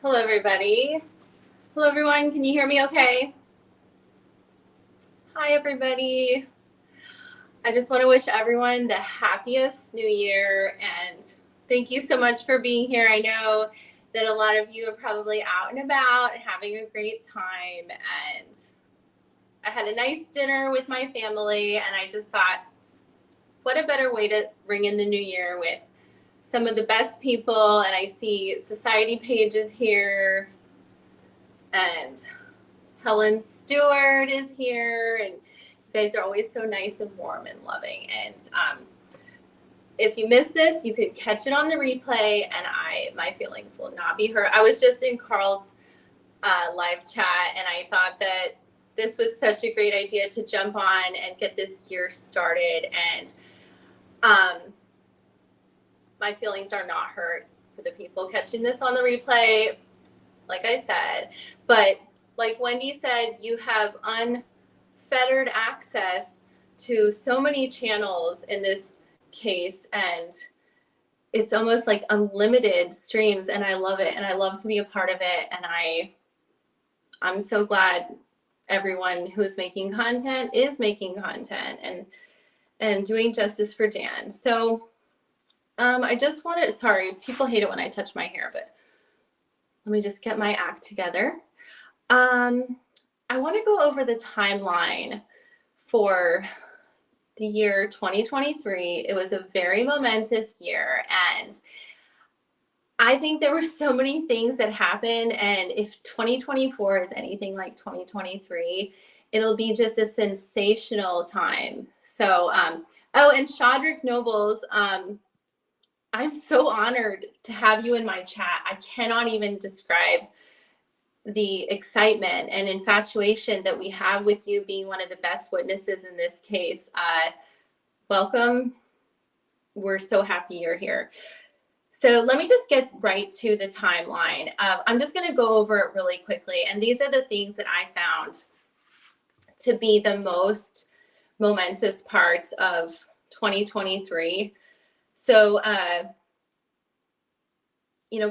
Hello, everybody. Hello, everyone. Can you hear me okay? Hi, everybody. I just want to wish everyone the happiest new year, and thank you so much for being here. I know that a lot of you are probably out and about and having a great time, and I had a nice dinner with my family, and I just thought, what a better way to ring in the new year with some of the best people. And I see society pages here, and Helen Stewart is here, and you guys are always so nice and warm and loving. And if you missed this, you could catch it on the replay, and my feelings will not be hurt. I was just in Carl's live chat, and I thought that this was such a great idea to jump on and get this year started. And my feelings are not hurt for the people catching this on the replay, like I said. But like Wendy said, you have unfettered access to so many channels in this case, and it's almost like unlimited streams, and I love it, and I love to be a part of it. And I'm so glad everyone who's making content is making content and doing justice for Jan. So I just wanted, sorry, people hate it when I touch my hair, but let me just get my act together. I want to go over the timeline for the year 2023. It was a very momentous year, and I think there were so many things that happened, and if 2024 is anything like 2023, it'll be just a sensational time. So, oh, and Shadrach Nobles, I'm so honored to have you in my chat. I cannot even describe the excitement and infatuation that we have with you being one of the best witnesses in this case. Welcome. We're so happy you're here. So let me just get right to the timeline. I'm just going to go over it really quickly. And these are the things that I found to be the most momentous parts of 2023. So,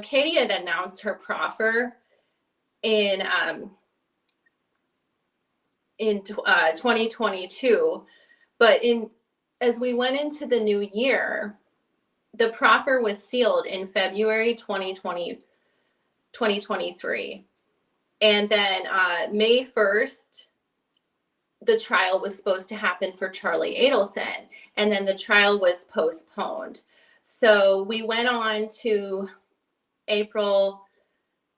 Katie had announced her proffer in 2022, but as we went into the new year, the proffer was sealed in February 2023. And then May 1st, the trial was supposed to happen for Charlie Adelson, and then the trial was postponed. So we went on to April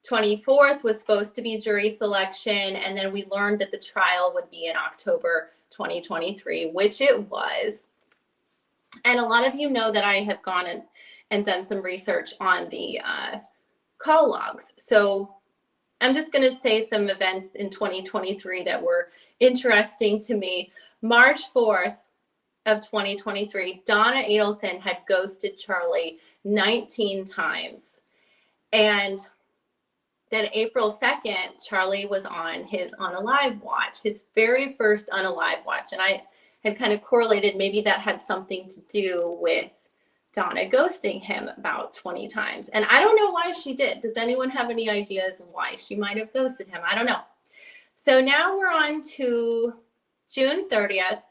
24th was supposed to be jury selection, and then we learned that the trial would be in October 2023, which it was. And a lot of you know that I have gone and done some research on the call logs. So I'm just going to say some events in 2023 that were interesting to me. March 4th of 2023, Donna Adelson had ghosted Charlie 19 times. And then April 2nd, Charlie was on his Unalive watch, his very first Unalive watch. And I had kind of correlated maybe that had something to do with Donna ghosting him about 20 times. And I don't know why she did. Does anyone have any ideas of why she might have ghosted him? I don't know. So now we're on to June 30th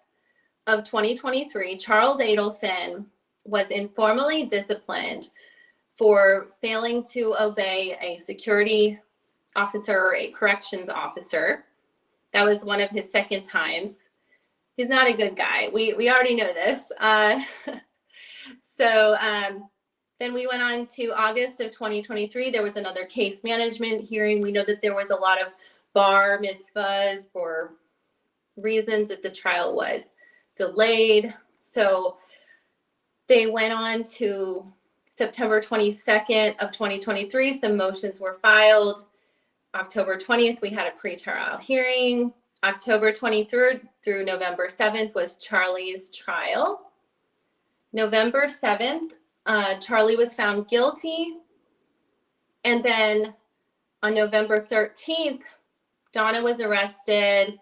of 2023. Charles Adelson was informally disciplined for failing to obey a security officer or a corrections officer. That was one of his second times. He's not a good guy. We already know this. So then we went on to August of 2023. There was another case management hearing. We know that there was a lot of bar mitzvahs for reasons that the trial was delayed. So they went on to September 22nd of 2023. Some motions were filed. October 20th, we had a pretrial hearing. October 23rd through November 7th was Charlie's trial. November 7th, Charlie was found guilty. And then on November 13th, Donna was arrested.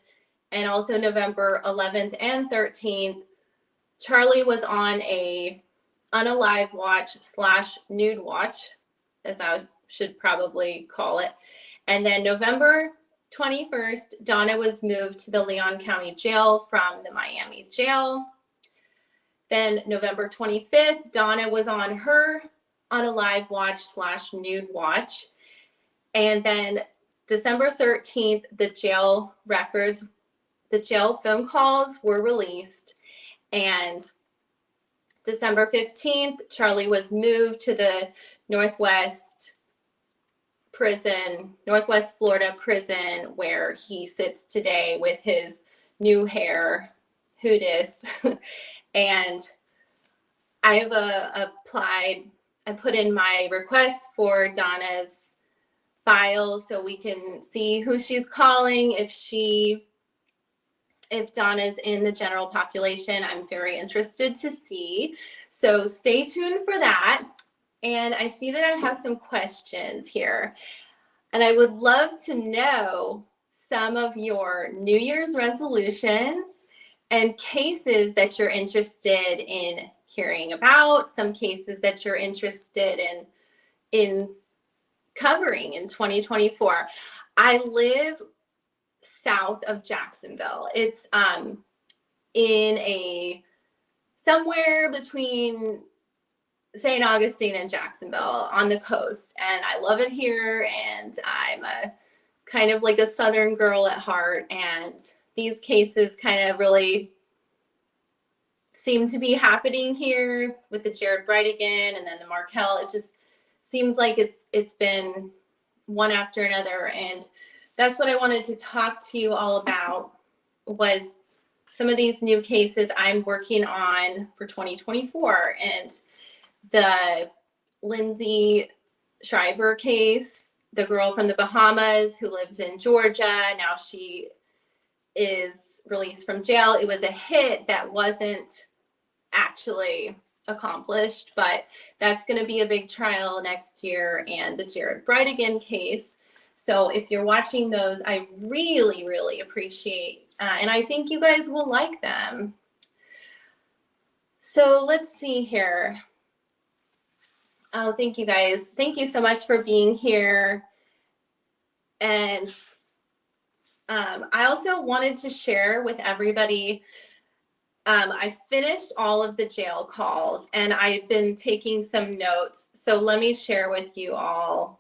And also November 11th and 13th, Charlie was on a Unalive watch / nude watch, as I would should probably call it. And then November 21st, Donna was moved to the Leon County Jail from the Miami jail. Then November 25th, Donna was on a live watch / nude watch. And then December 13th, the jail phone calls were released. And December 15th, Charlie was moved to the Northwest Florida prison, where he sits today with his new hair, Hoodis. And I have I put in my request for Donna's file so we can see who she's calling. If Donna's in the general population, I'm very interested to see. So stay tuned for that. And I see that I have some questions here. And I would love to know some of your New Year's resolutions and cases that you're interested in hearing about, some cases that you're interested in covering in 2024. I live south of Jacksonville. It's in somewhere between St. Augustine and Jacksonville on the coast, and I love it here, and I'm a kind of like a Southern girl at heart, and these cases kind of really seem to be happening here with the Jared Brightigan and then the Markel. It just seems like it's been one after another, and that's what I wanted to talk to you all about, was some of these new cases I'm working on for 2024. And the Lindsay Shriver case, the girl from the Bahamas who lives in Georgia, now she is released from jail. It was a hit that wasn't actually accomplished, but that's going to be a big trial next year. And the Jared Brightigan case. So if you're watching those, I really, really appreciate, and I think you guys will like them. So let's see here. Oh, thank you guys. Thank you so much for being here. And I also wanted to share with everybody, I finished all of the jail calls and I've been taking some notes. So let me share with you all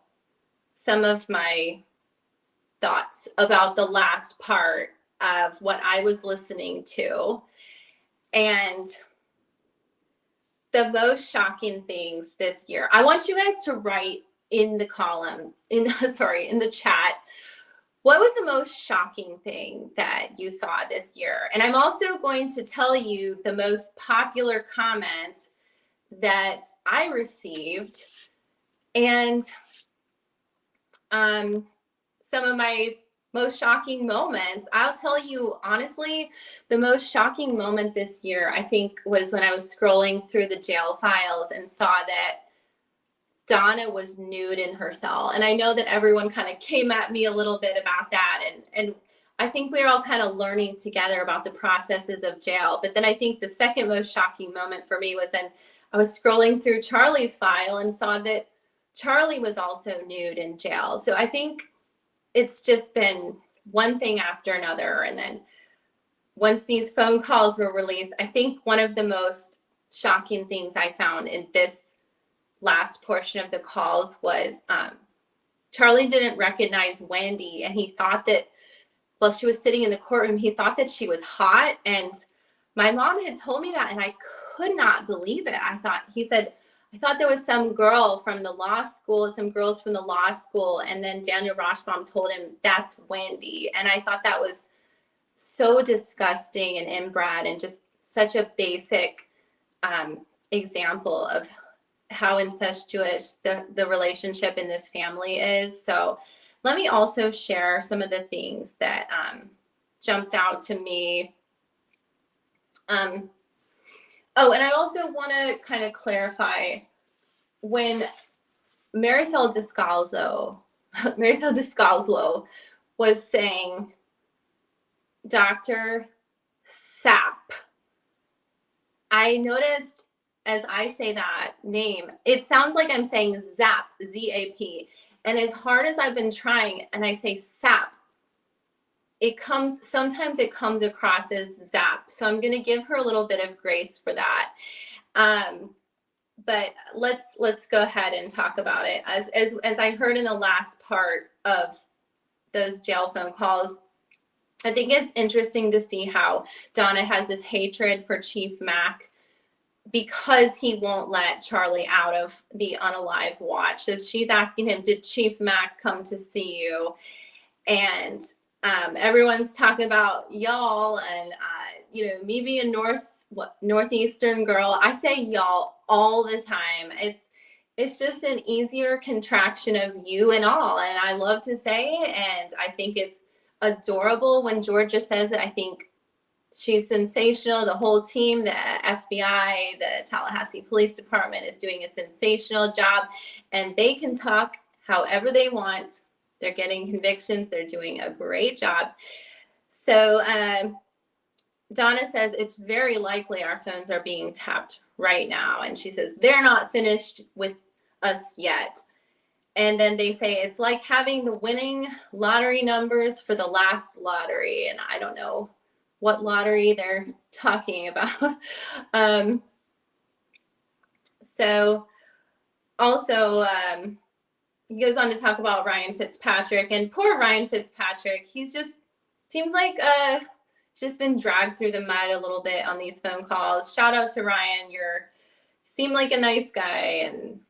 some of my thoughts about the last part of what I was listening to. And the most shocking things this year, I want you guys to write in the column, in the chat, what was the most shocking thing that you saw this year? And I'm also going to tell you the most popular comments that I received, and some of my most shocking moments. I'll tell you honestly, the most shocking moment this year, I think, was when I was scrolling through the jail files and saw that Donna was nude in her cell. And I know that everyone kind of came at me a little bit about that. And I think we were all kind of learning together about the processes of jail. But then I think the second most shocking moment for me was then I was scrolling through Charlie's file and saw that Charlie was also nude in jail. So I think it's just been one thing after another. And then once these phone calls were released, I think one of the most shocking things I found in this last portion of the calls was Charlie didn't recognize Wendy, and he thought that while she was sitting in the courtroom, he thought that she was hot. And my mom had told me that, and I could not believe it. He said, I thought there was some girl from the law school, some girls from the law school. And then Daniel Roshbaum told him that's Wendy. And I thought that was so disgusting and inbred and just such a basic example of how incestuous the relationship in this family is. So let me also share some of the things that jumped out to me. And I also want to kind of clarify, when Marisol Descalzo was saying Dr. Sapp, I noticed as I say that name, it sounds like I'm saying zap, Z-A-P. And as hard as I've been trying, and I say sap, sometimes it comes across as zap. So I'm going to give her a little bit of grace for that. But let's go ahead and talk about it. As I heard in the last part of those jail phone calls, I think it's interesting to see how Donna has this hatred for Chief Mack because he won't let Charlie out of the unalive watch. So she's asking him, did Chief Mack come to see you? And everyone's talking about y'all and, me being Northeastern girl. I say y'all all the time. It's just an easier contraction of you and all. And I love to say it. And I think it's adorable when Georgia says it. I think she's sensational. The whole team, the FBI, the Tallahassee Police Department is doing a sensational job. And they can talk however they want. They're getting convictions. They're doing a great job. So Donna says it's very likely our phones are being tapped right now. And she says they're not finished with us yet. And then they say it's like having the winning lottery numbers for the last lottery. And I don't know what lottery they're talking about. So also, he goes on to talk about Ryan Fitzpatrick, and poor Ryan Fitzpatrick. He's just seems like just been dragged through the mud a little bit on these phone calls. Shout out to Ryan. Seem like a nice guy, and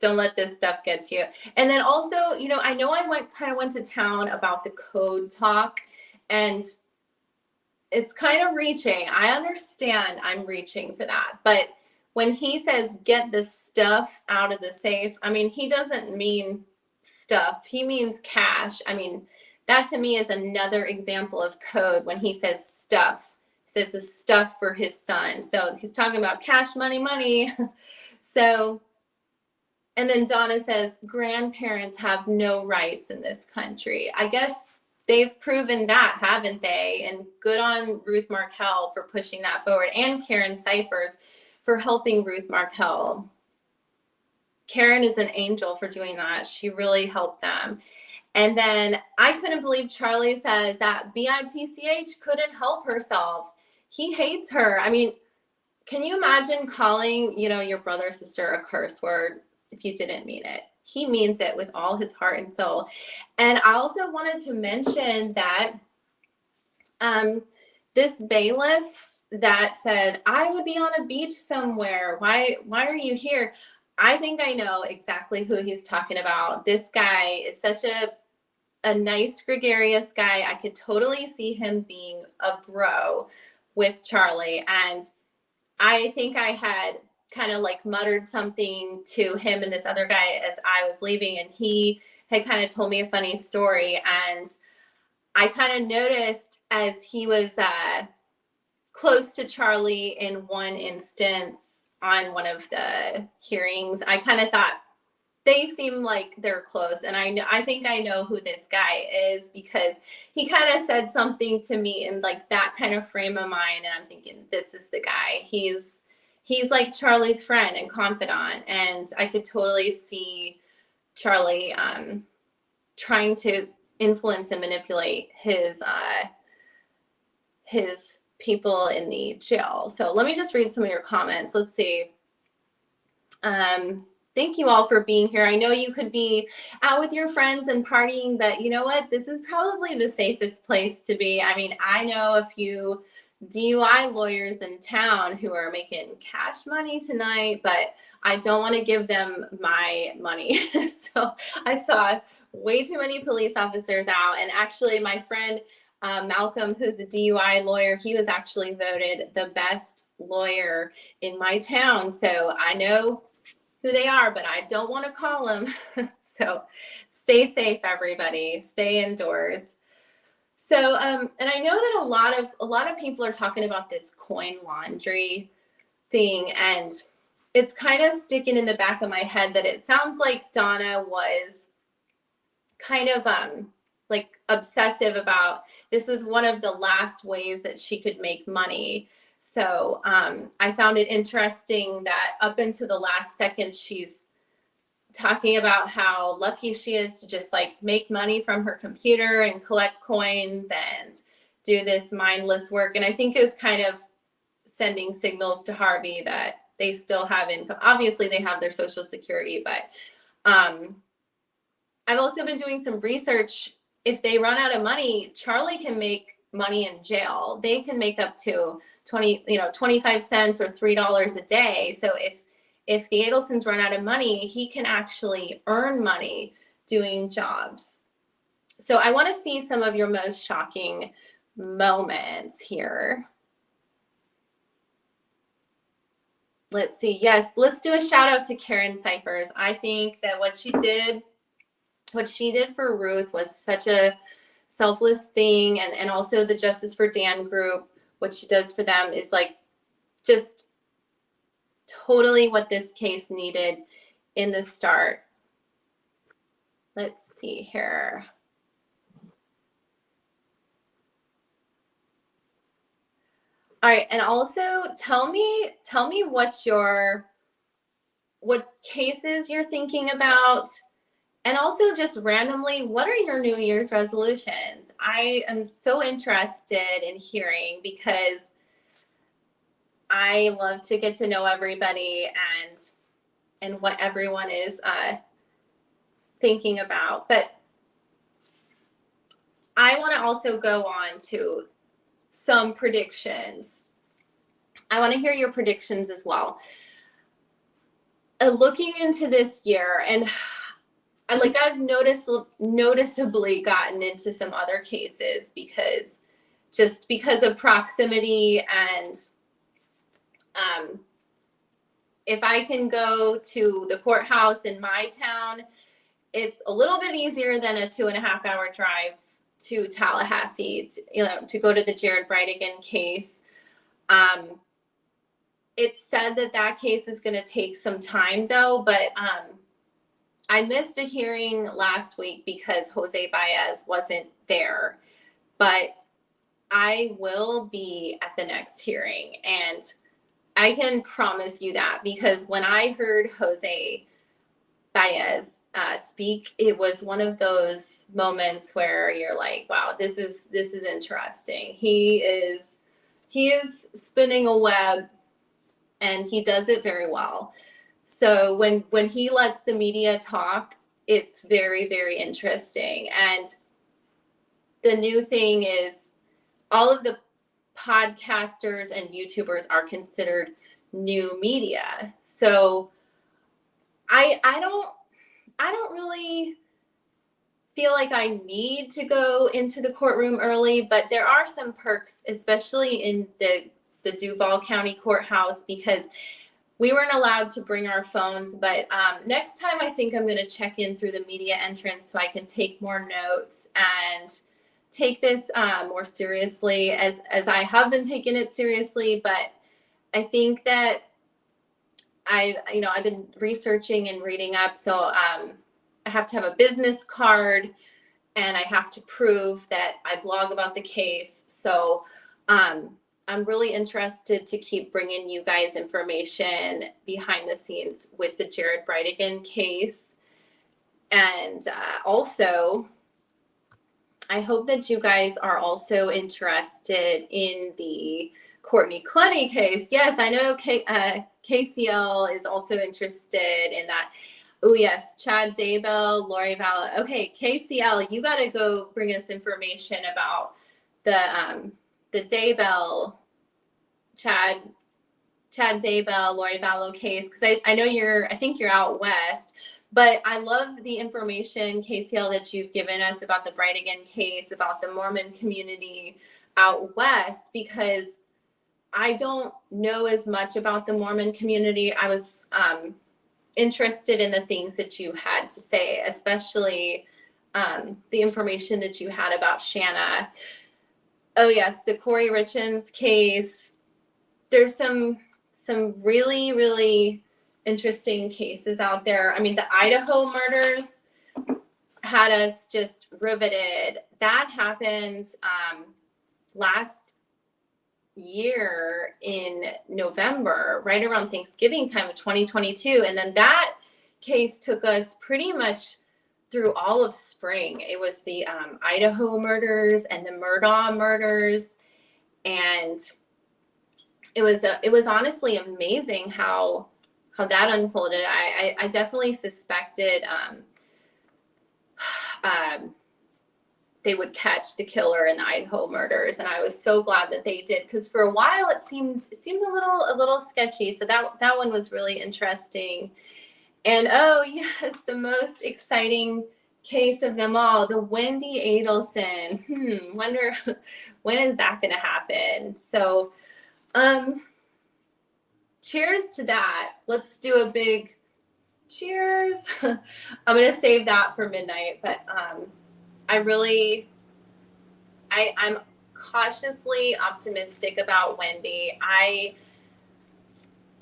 don't let this stuff get to you. And then also, I know I went to town about the code talk, and it's kind of reaching. I understand I'm reaching for that, but when he says get the stuff out of the safe, he doesn't mean stuff. He means cash. That to me is another example of code when he says stuff. He says the stuff for his son. So he's talking about cash, money. So, and then Donna says grandparents have no rights in this country. I guess they've proven that, haven't they? And good on Ruth Markel for pushing that forward, and Karen Cyphers for helping Ruth Markel. Karen is an angel for doing that. She really helped them. And then I couldn't believe Charlie says that BITCH couldn't help herself. He hates her. Can you imagine calling, your brother or sister a curse word if you didn't mean it? He means it with all his heart and soul. And I also wanted to mention that this bailiff that said, I would be on a beach somewhere. Why are you here? I think I know exactly who he's talking about. This guy is such a nice, gregarious guy. I could totally see him being a bro with Charlie. And I think I had kind of muttered something to him and this other guy as I was leaving, and he had kind of told me a funny story. And I kind of noticed as he was close to Charlie in one instance on one of the hearings, I kind of thought they seem like they're close. And I think I know who this guy is because he kind of said something to me in that kind of frame of mind. And I'm thinking, this is the guy. He's like Charlie's friend and confidant. And I could totally see Charlie trying to influence and manipulate his people in the jail. So let me just read some of your comments. Let's see. Thank you all for being here. I know you could be out with your friends and partying, but you know what? This is probably the safest place to be. I know a few DUI lawyers in town who are making cash money tonight, but I don't want to give them my money. So I saw way too many police officers out. And actually my friend Malcolm, who's a DUI lawyer, he was actually voted the best lawyer in my town. So I know who they are, but I don't want to call them. So stay safe, everybody. Stay indoors. So, and I know that a lot of people are talking about this coin laundry thing, and it's kind of sticking in the back of my head that it sounds like Donna was kind of obsessive about this was one of the last ways that she could make money. So I found it interesting that up until the last second, she's talking about how lucky she is to just like make money from her computer and collect coins and do this mindless work. And I think it was kind of sending signals to Harvey that they still have income. Obviously they have their Social Security, but I've also been doing some research. If they run out of money, Charlie can make money in jail. They can make up to 25 cents or $3 a day. So if the Adelsons run out of money, he can actually earn money doing jobs. So I want to see some of your most shocking moments here. Let's see. Yes, let's do a shout out to Karen Cyphers. I think that what she did for Ruth was such a selfless thing. And also the Justice for Dan group, what she does for them is like just totally what this case needed in the start. Let's see here. All right, and also tell me what cases you're thinking about, and also just randomly, what are your New Year's resolutions? I am so interested in hearing because I love to get to know everybody and what everyone is thinking about. But I want to also go on to some predictions. I want to hear your predictions as well. Looking into this year, and I've noticeably gotten into some other cases because of proximity, and if I can go to the courthouse in my town, it's a little bit easier than a 2.5 hour drive to Tallahassee, to go to the Jared Brightigan case. It's said that case is going to take some time though, but I missed a hearing last week because Jose Baez wasn't there, but I will be at the next hearing, and I can promise you that, because when I heard Jose Baez speak, it was one of those moments where you're like, wow, this is interesting. He is spinning a web, and he does it very well. So when he lets the media talk, it's very, very interesting. And the new thing is all of the podcasters and YouTubers are considered new media. So I don't really feel like I need to go into the courtroom early, but there are some perks, especially in the Duval County Courthouse, because we weren't allowed to bring our phones. But next time I think I'm going to check in through the media entrance so I can take more notes and take this more seriously, as I have been taking it seriously. But I think that I've been researching and reading up. So I have to have a business card, and I have to prove that I blog about the case. So I'm really interested to keep bringing you guys information behind the scenes with the Jared Brightigan case. And also, I hope that you guys are also interested in the Courtney Clunny case. Yes, I know KCL is also interested in that. Oh yes, Chad Daybell, Lori Vallow. Okay, KCL, you got to go bring us information about the Daybell, Chad Daybell, Lori Vallow case, because I know I think you're out west, but I love the information, KCL, that you've given us about the Brightigan case, about the Mormon community out west, because I don't know as much about the Mormon community. I was interested in the things that you had to say, especially the information that you had about Shanna. Oh yes, the Corey Richens case. There's some really, really interesting cases out there. I mean, the Idaho murders had us just riveted. That happened last year in November, right around Thanksgiving time of 2022. And then that case took us pretty much through all of spring. It was the Idaho murders and the Murdaugh murders. And it was honestly amazing how that unfolded. I definitely suspected they would catch the killer in the Idaho murders, and I was so glad that they did, because for a while it seemed a little sketchy. So that one was really interesting. And oh yes, the most exciting case of them all, the Wendy Adelson. Wonder when is that going to happen? So, cheers to that. Let's do a big cheers. I'm going to save that for midnight, but I'm cautiously optimistic about Wendy. I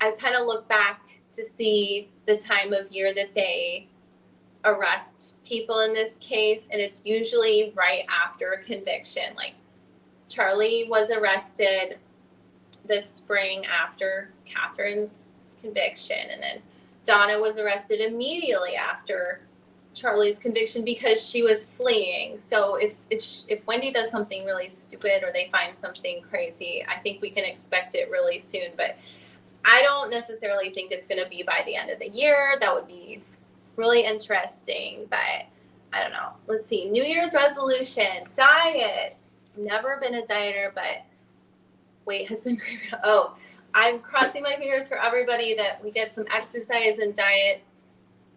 kind of look back to see the time of year that they arrest people in this case, and it's usually right after a conviction. Like Charlie was arrested this spring after Catherine's conviction, and then Donna was arrested immediately after Charlie's conviction because she was fleeing. So if Wendy does something really stupid or they find something crazy, I think we can expect it really soon. But I don't necessarily think it's going to be by the end of the year. That would be really interesting, but I don't know. Let's see. New Year's resolution, diet. Never been a dieter, but weight has been great. Oh, I'm crossing my fingers for everybody that we get some exercise and diet.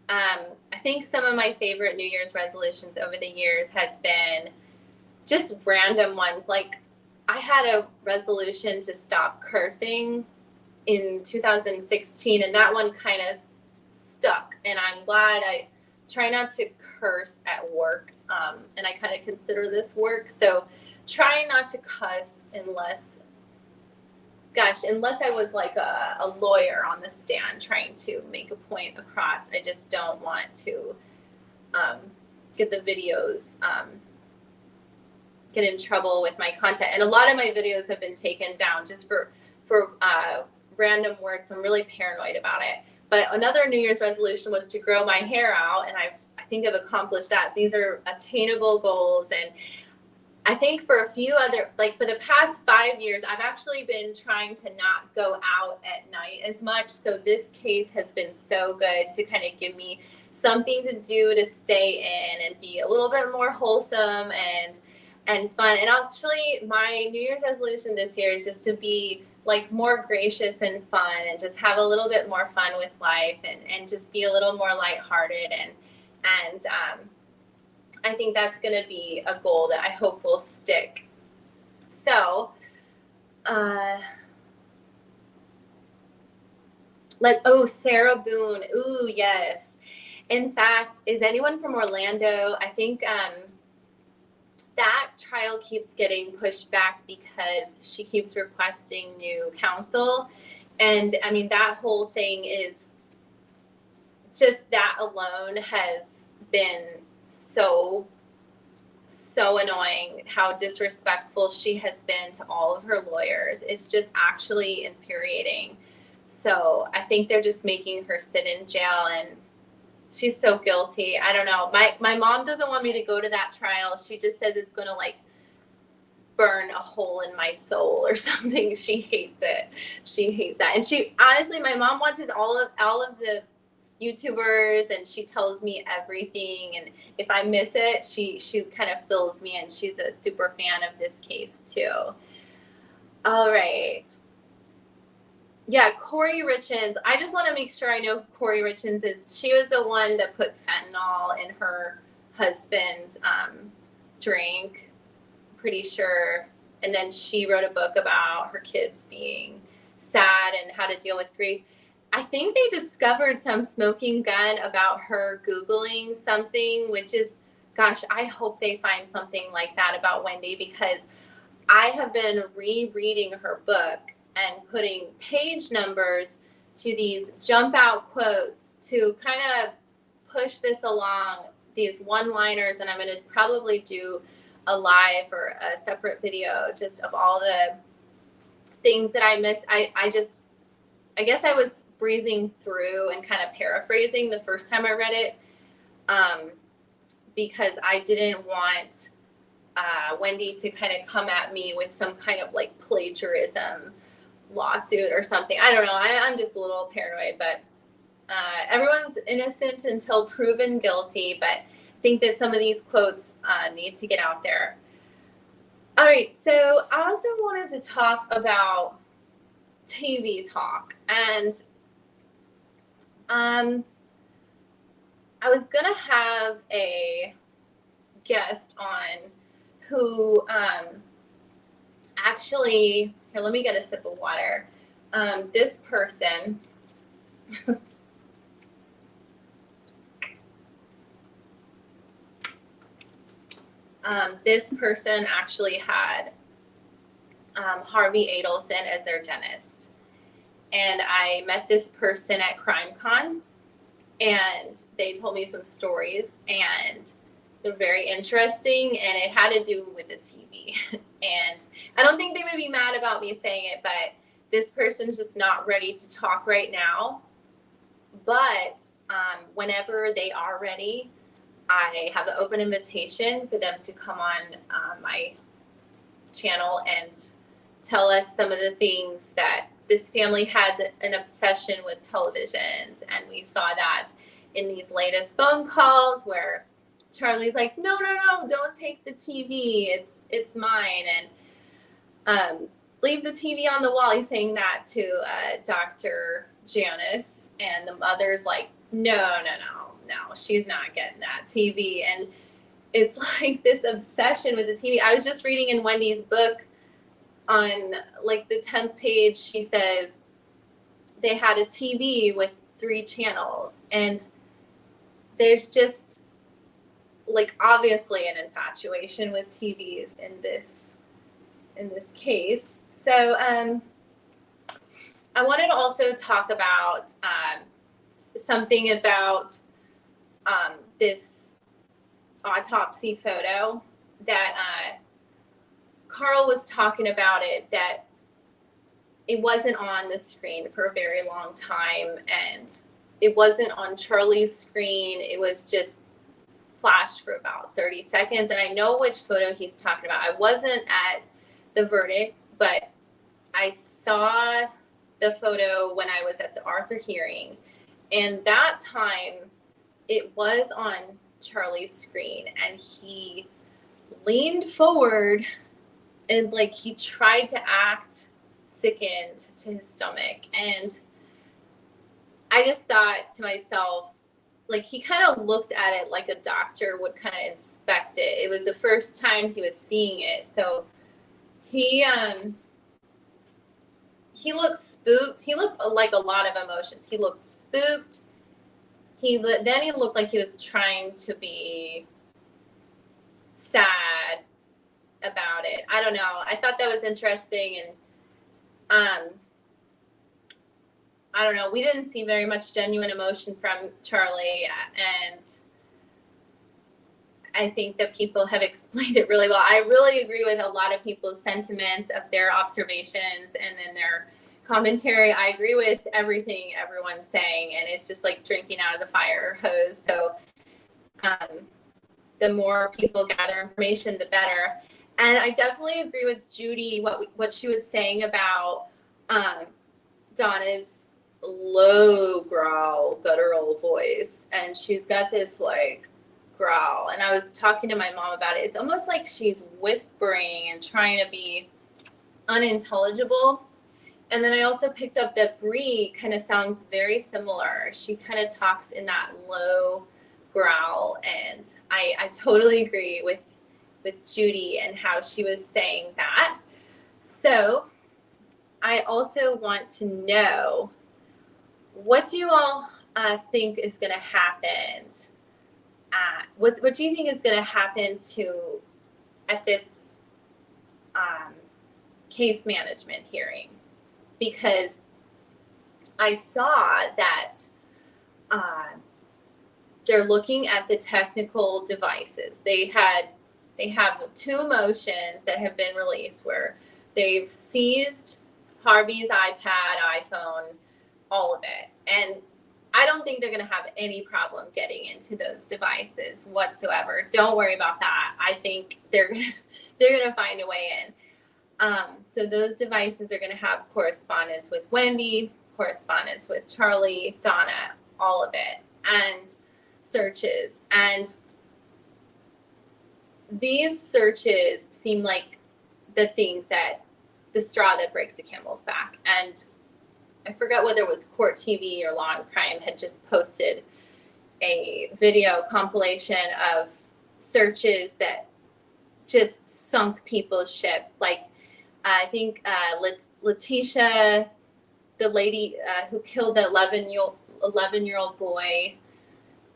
I think some of my favorite New Year's resolutions over the years has been just random ones. Like I had a resolution to stop cursing in 2016, and that one kind of stuck. And I'm glad. I try not to curse at work, and I kind of consider this work. So trying not to cuss unless I was like a lawyer on the stand trying to make a point across. I just don't want to get the videos, get in trouble with my content. And a lot of my videos have been taken down just for random words. I'm really paranoid about it. But another New Year's resolution was to grow my hair out, and I think I've accomplished that. These are attainable goals, and I think for a few other, like for the past 5 years, I've actually been trying to not go out at night as much. So this case has been so good to kind of give me something to do to stay in and be a little bit more wholesome and fun. And actually, my New Year's resolution this year is just to be like more gracious and fun and just have a little bit more fun with life and just be a little more lighthearted and I think that's going to be a goal that I hope will stick. So, Sarah Boone. Ooh, yes. In fact, is anyone from Orlando? I think that trial keeps getting pushed back because she keeps requesting new counsel. And I mean, that whole thing is just that alone has been so annoying. How disrespectful she has been to all of her lawyers. It's just actually infuriating. So I think they're just making her sit in jail, and she's so guilty. I don't know. My mom doesn't want me to go to that trial. She just says it's going to like burn a hole in my soul or something. She hates it. She hates that. And she honestly, my mom watches all of the YouTubers, and she tells me everything, and if I miss it, she kind of fills me in. She's a super fan of this case too. All right. Yeah, Corey Richins. I just want to make sure I know who Corey Richins is. She was the one that put fentanyl in her husband's drink, pretty sure. And then she wrote a book about her kids being sad and how to deal with grief. I think they discovered some smoking gun about her Googling something, which is, gosh, I hope they find something like that about Wendy, because I have been rereading her book and putting page numbers to these jump out quotes to kind of push this along, these one-liners, and I'm going to probably do a live or a separate video just of all the things that I missed. I guess I was breezing through and kind of paraphrasing the first time I read it, because I didn't want Wendy to kind of come at me with some kind of like plagiarism lawsuit or something. I don't know. I'm just a little paranoid, but everyone's innocent until proven guilty. But I think that some of these quotes need to get out there. All right. So I also wanted to talk about TV talk, and I was gonna have a guest on who actually, here, let me get a sip of water. This person this person actually had Harvey Adelson as their dentist. And I met this person at CrimeCon, and they told me some stories, and they're very interesting, and it had to do with the TV. And I don't think they would be mad about me saying it, but this person's just not ready to talk right now. But whenever they are ready, I have an open invitation for them to come on my channel and tell us some of the things that this family has an obsession with televisions. And we saw that in these latest phone calls where Charlie's like, no, don't take the TV. It's mine. And leave the TV on the wall. He's saying that to Dr. Janice. And the mother's like, no, she's not getting that TV. And it's like this obsession with the TV. I was just reading in Wendy's book on like the 10th page, she says they had a TV with 3 channels, and there's just like obviously an infatuation with TVs in this case. So I wanted to also talk about something about this autopsy photo that Carl was talking about it, that it wasn't on the screen for a very long time, and it wasn't on Charlie's screen. It was just flashed for about 30 seconds. And I know which photo he's talking about. I wasn't at the verdict, but I saw the photo when I was at the Arthur hearing. And that time it was on Charlie's screen, and he leaned forward and like he tried to act sickened to his stomach. And I just thought to myself, like, he kind of looked at it like a doctor would kind of inspect it. It was the first time he was seeing it. So he looked spooked. He looked like a lot of emotions. He looked spooked. Then he looked like he was trying to be sad about it. I don't know. I thought that was interesting. And I don't know. We didn't see very much genuine emotion from Charlie. And I think that people have explained it really well. I really agree with a lot of people's sentiments of their observations and then their commentary. I agree with everything everyone's saying, and it's just like drinking out of the fire hose. So the more people gather information, the better. And I definitely agree with Judy, what she was saying about Donna's low growl, guttural voice. And she's got this like growl. And I was talking to my mom about it. It's almost like she's whispering and trying to be unintelligible. And then I also picked up that Bree kind of sounds very similar. She kind of talks in that low growl. And I totally agree with Judy and how she was saying that. So I also want to know, what do you all think is going to happen? What do you think is going to happen at this case management hearing? Because I saw that they're looking at the technical devices. They have 2 motions that have been released where they've seized Harvey's iPad, iPhone, all of it. And I don't think they're going to have any problem getting into those devices whatsoever. Don't worry about that. I think they're going to find a way in. So those devices are going to have correspondence with Wendy, correspondence with Charlie, Donna, all of it, and searches. And these searches seem like the things the straw that breaks the camel's back. And I forget whether it was Court TV or Law and Crime had just posted a video compilation of searches that just sunk people's ship. Like, I think Letitia, the lady who killed the 11-year-old boy,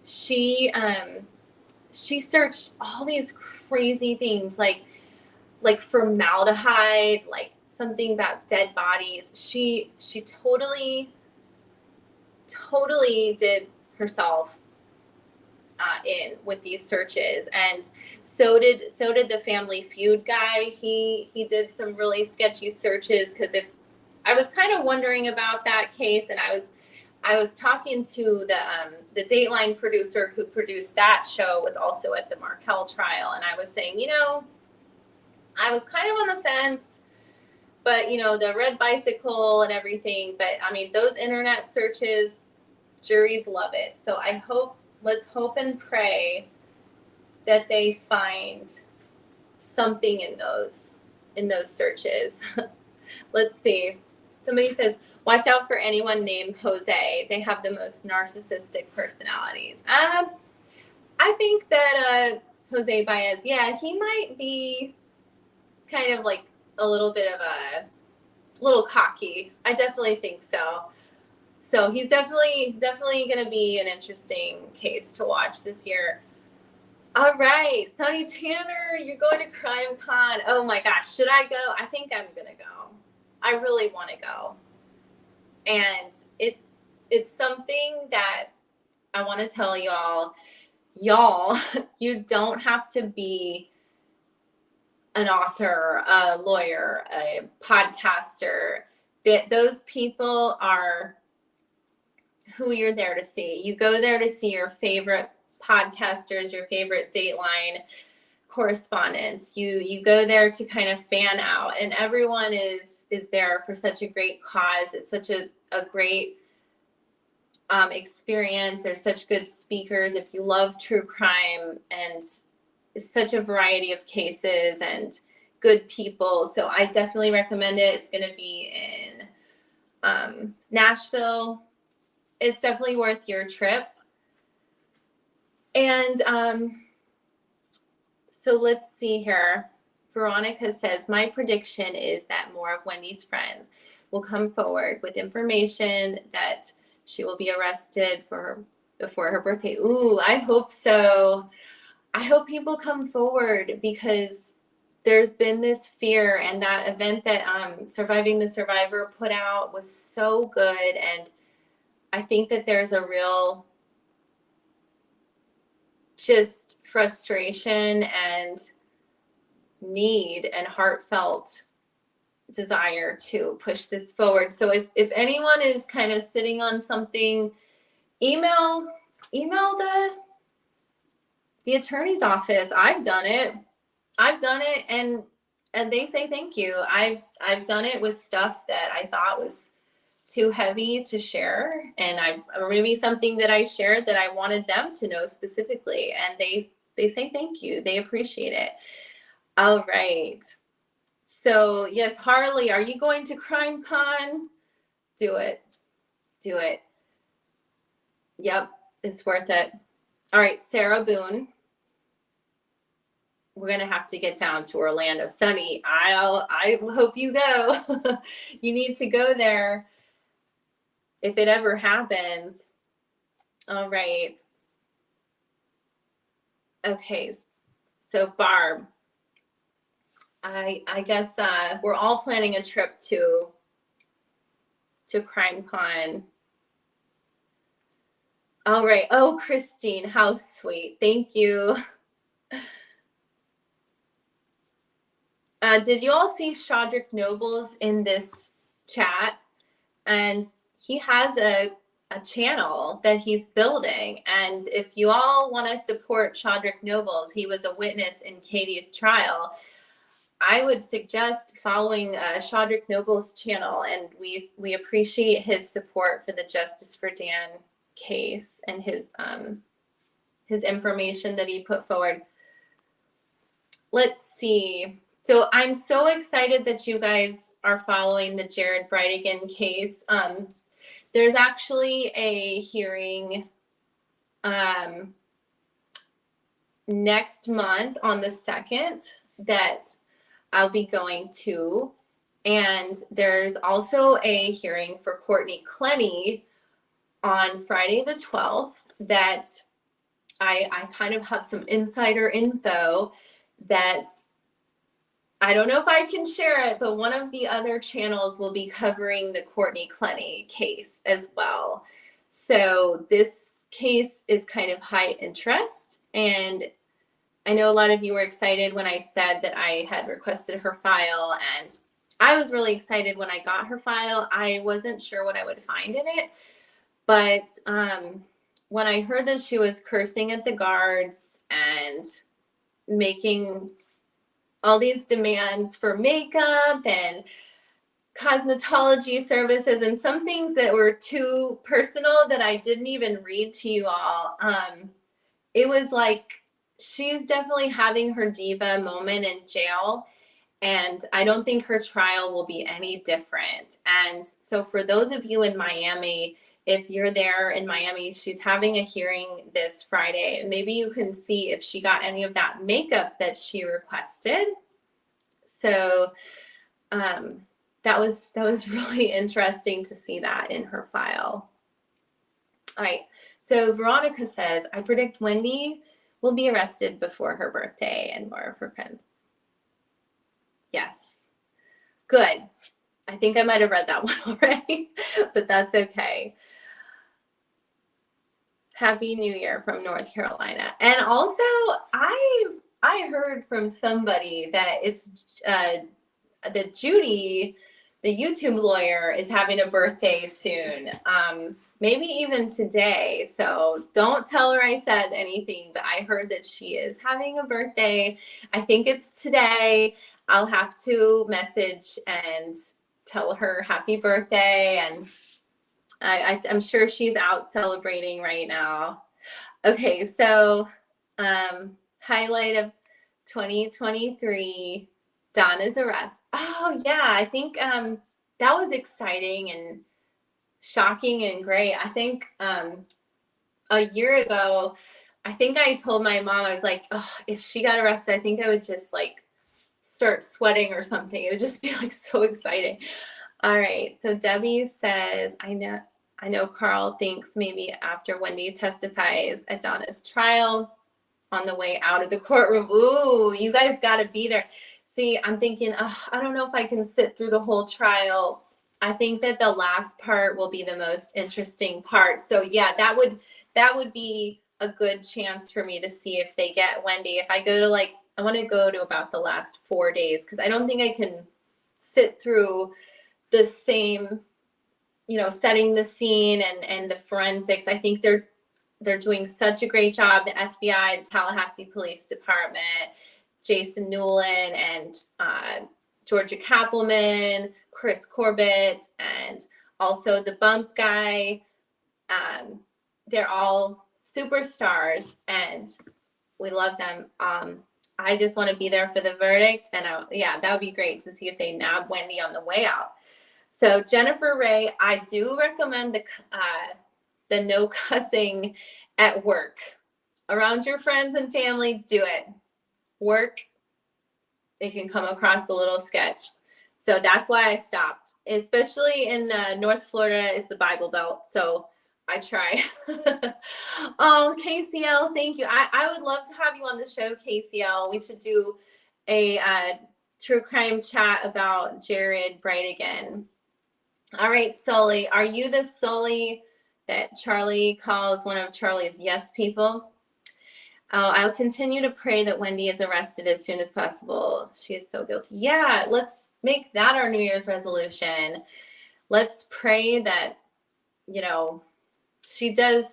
she searched all these crazy things, like formaldehyde, like something about dead bodies. She totally did herself in with these searches, and so did the Family Feud guy. He did some really sketchy searches, because if I was kind of wondering about that case, and I was talking to the Dateline producer who produced that show, was also at the Markel trial, and I was saying, I was kind of on the fence, but the red bicycle and everything, but I mean, those internet searches, juries love it. So let's hope and pray that they find something in those searches. Let's see. Somebody says, watch out for anyone named Jose. They have the most narcissistic personalities. I think that Jose Baez, yeah, he might be kind of like a little bit of a little cocky. I definitely think so. So he's definitely going to be an interesting case to watch this year. All right, Sonny Tanner, you're going to CrimeCon. Oh my gosh, should I go? I think I'm going to go. I really want to go. And it's something that I want to tell y'all, you don't have to be an author, a lawyer, a podcaster. Those people are who you're there to see. You go there to see your favorite podcasters, your favorite Dateline correspondents. You go there to kind of fan out, and everyone is there for such a great cause. It's such a great experience. There's such good speakers. If you love true crime, and such a variety of cases and good people. So I definitely recommend it. It's going to be in Nashville. It's definitely worth your trip. And so let's see here. Veronica says, my prediction is that more of Wendy's friends will come forward with information that she will be arrested before her birthday. Ooh, I hope so. I hope people come forward, because there's been this fear, and that event that Surviving the Survivor put out was so good. And I think that there's a real just frustration and need and heartfelt desire to push this forward. So if anyone is kind of sitting on something, email the attorney's office. I've done it, and they say thank you. I've done it with stuff that I thought was too heavy to share, and or maybe something that I shared that I wanted them to know specifically, and they say thank you. They appreciate it. All right. So yes, Harley, are you going to CrimeCon? Do it. Yep, it's worth it. All right, Sarah Boone. We're going to have to get down to Orlando. Sunny, I hope you go. You need to go there if it ever happens. All right. Okay. So Barb, I guess we're all planning a trip to CrimeCon. All right. Oh, Christine, how sweet. Thank you. Did you all see Shadrick Nobles in this chat, and he has a channel that he's building. And if you all want to support Chodrick Nobles, he was a witness in Katie's trial. I would suggest following Chodrick Noble's channel, and we appreciate his support for the Justice for Dan case and his information that he put forward. Let's see. So I'm so excited that you guys are following the Jared Brightigan case. There's actually a hearing next month on the 2nd that I'll be going to. And there's also a hearing for Courtney Clenny on Friday the 12th that I kind of have some insider info that I don't know if I can share it, but one of the other channels will be covering the Courtney Clenny case as well. So this case is kind of high interest, and I know a lot of you were excited when I said that I had requested her file, and I was really excited when I got her file. I wasn't sure what I would find in it, but when I heard that she was cursing at the guards and making all these demands for makeup and cosmetology services and some things that were too personal that I didn't even read to you all, it was like she's definitely having her diva moment in jail, and I don't think her trial will be any different. And so for those of you in Miami, if you're there in Miami, she's having a hearing this Friday. Maybe you can see if she got any of that makeup that she requested. So that was really interesting to see that in her file. All right. So Veronica says, I predict Wendy will be arrested before her birthday and more of her friends. Yes. Good. I think I might have read that one already, but that's okay. Happy New Year from North Carolina. And also, I heard from somebody that it's that Judy, the YouTube lawyer, is having a birthday soon. Maybe even today. So don't tell her I said anything, but I heard that she is having a birthday. I think it's today. I'll have to message and tell her happy birthday, and I'm sure she's out celebrating right now. Okay, so highlight of 2023, Donna's arrest. Oh yeah, I think that was exciting and shocking and great. I think a year ago, I think I told my mom, I was like, oh, if she got arrested, I think I would just like start sweating or something. It would just be like so exciting. All right, so Debbie says, I know Carl thinks maybe after Wendy testifies at Donna's trial on the way out of the courtroom. Ooh, you guys got to be there. See, I'm thinking, I don't know if I can sit through the whole trial. I think that the last part will be the most interesting part. So yeah, that would be a good chance for me to see if they get Wendy. If I go to I want to go to about the last 4 days, because I don't think I can sit through the same, setting the scene and the forensics. I think they're doing such a great job. The FBI, the Tallahassee Police Department, Jason Newland, and Georgia Kappelman, Chris Corbett, and also the bump guy. They're all superstars, and we love them. I just want to be there for the verdict, and that would be great to see if they nab Wendy on the way out. So Jennifer Ray, I do recommend the no cussing at work. Around your friends and family, do it. Work, it can come across a little sketch. So that's why I stopped. Especially in North Florida is the Bible Belt, so I try. Oh, KCL, thank you. I would love to have you on the show, KCL. We should do a true crime chat about Jared Brightigan. All right, Sully, are you the Sully that Charlie calls one of Charlie's yes people? Oh, I'll continue to pray that Wendy is arrested as soon as possible. She is so guilty. Yeah, let's make that our New Year's resolution. let's pray that, you know, she does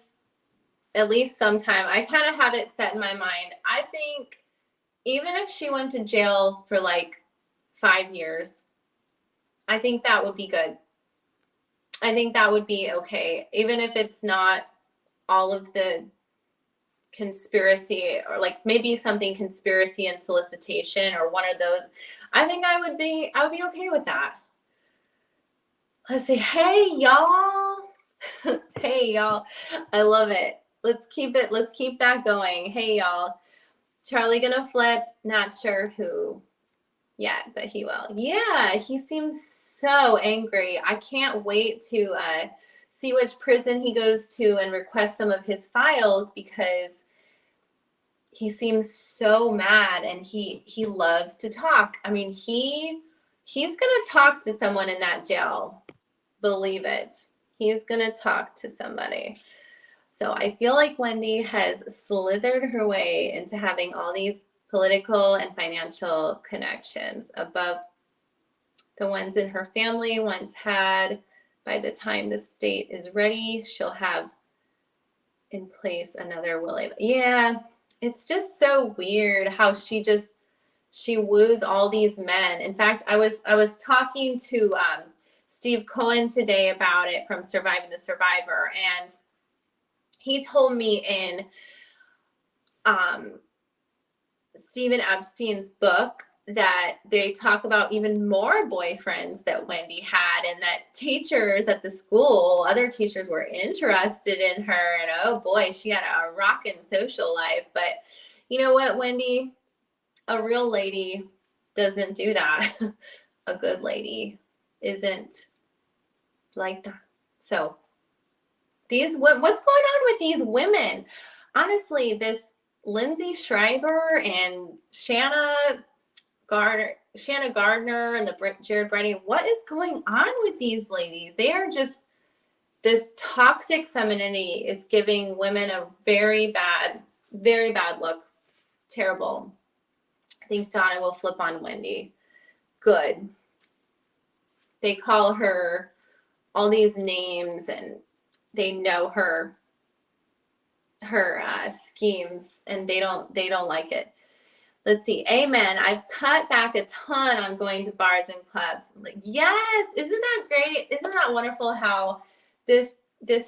at least sometime. I kind of have it set in my mind. I think even if she went to jail for like 5 years, I think that would be good. I think that would be okay. Even if it's not all of the conspiracy, or like maybe something conspiracy and solicitation or one of those, I think I would be okay with that. Let's see. Hey y'all. Hey y'all. I love it. Let's keep that going. Hey y'all. Charlie gonna flip, not sure who yet, but he will. Yeah, he seems so angry. I can't wait to see which prison he goes to and request some of his files, because he seems so mad, and he loves to talk. I mean, he's gonna talk to someone in that jail. Believe it. He's gonna talk to somebody. So I feel like Wendy has slithered her way into having all these political and financial connections above the ones in her family once had. By the time the state is ready, she'll have in place another Willie. Yeah, it's just so weird how she woos all these men. In fact, I was talking to Steve Cohen today about it from Surviving the Survivor, and he told me in Stephen Epstein's book that they talk about even more boyfriends that Wendy had, and that teachers at the school, other teachers were interested in her, and oh boy, she had a rockin' social life. But you know what, Wendy? A real lady doesn't do that. A good lady isn't like that. So what's going on with these women? Honestly, this Lindsay Shriver and Shanna Gardner and the Jared Brennan, what is going on with these ladies? They are just, this toxic femininity is giving women a very bad look. Terrible. I think Donna will flip on Wendy. Good. They call her all these names, and they know her schemes, and they don't like it. Let's see. Amen. I've cut back a ton on going to bars and clubs. Like, yes, isn't that great? Isn't that wonderful how this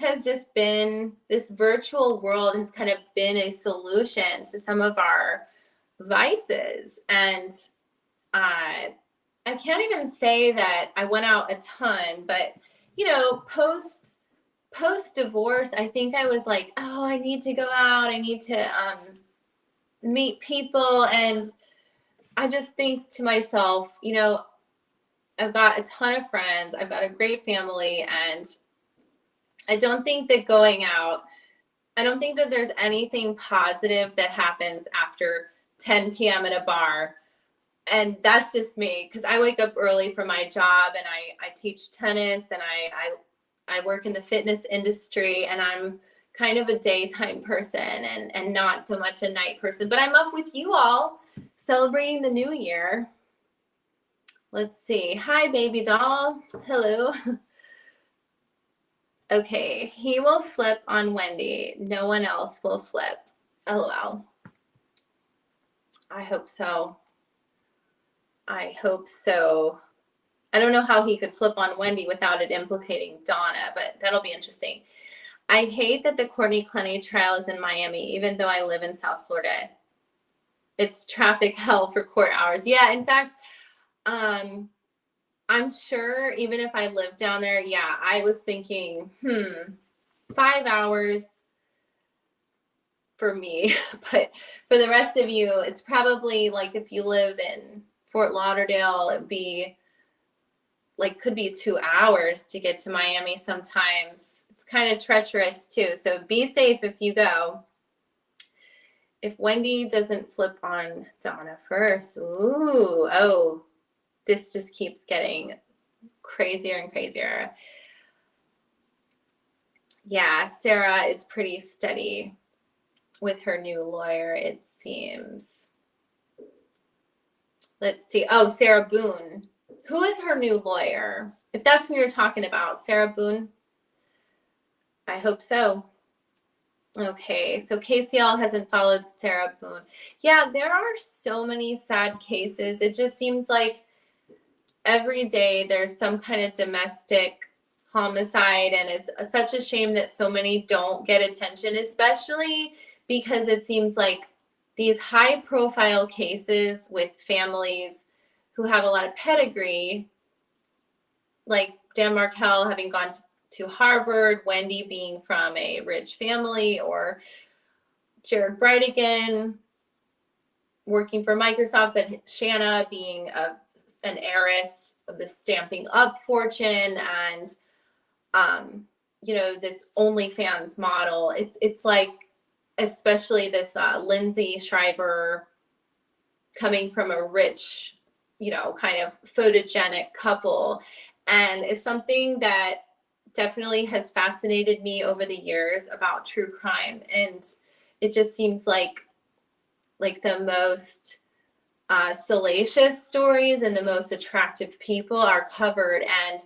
has just been, this virtual world has kind of been a solution to some of our vices. And I can't even say that I went out a ton, but you know, post divorce, I think I was like, oh, I need to go out. I need to meet people. And I just think to myself, you know, I've got a ton of friends. I've got a great family. And I don't think that going out, I don't think that there's anything positive that happens after 10 p.m. at a bar. And that's just me, because I wake up early for my job, and I teach tennis, and I work in the fitness industry, and I'm kind of a daytime person and not so much a night person. But I'm up with you all celebrating the new year. Let's see. Hi, baby doll. Hello. Okay, he will flip on Wendy. No one else will flip. LOL. I hope so. I hope so. I don't know how he could flip on Wendy without it implicating Donna, but that'll be interesting. I hate that the Courtney Clenny trial is in Miami, even though I live in South Florida. It's traffic hell for court hours. Yeah, in fact, I'm sure even if I lived down there, yeah, I was thinking, 5 hours for me. But for the rest of you, it's probably like if you live in Fort Lauderdale, it'd be like, could be 2 hours to get to Miami sometimes. It's kind of treacherous too. So be safe if you go. If Wendy doesn't flip on Donna first, this just keeps getting crazier and crazier. Yeah, Sarah is pretty steady with her new lawyer, it seems. Let's see. Oh, Sarah Boone. Who is her new lawyer? If that's who you're talking about, Sarah Boone, I hope so. Okay, so KCL hasn't followed Sarah Boone. Yeah, there are so many sad cases. It just seems like every day there's some kind of domestic homicide, and it's such a shame that so many don't get attention, especially because it seems like these high profile cases with families who have a lot of pedigree, like Dan Markel having gone to Harvard, Wendy being from a rich family, or Jared Brightigan working for Microsoft, but Shanna being an heiress of the Stamping Up fortune, and this OnlyFans model. It's like, especially this Lindsay Shriver coming from a rich, kind of photogenic couple, and it's something that definitely has fascinated me over the years about true crime. And it just seems like the most salacious stories and the most attractive people are covered. And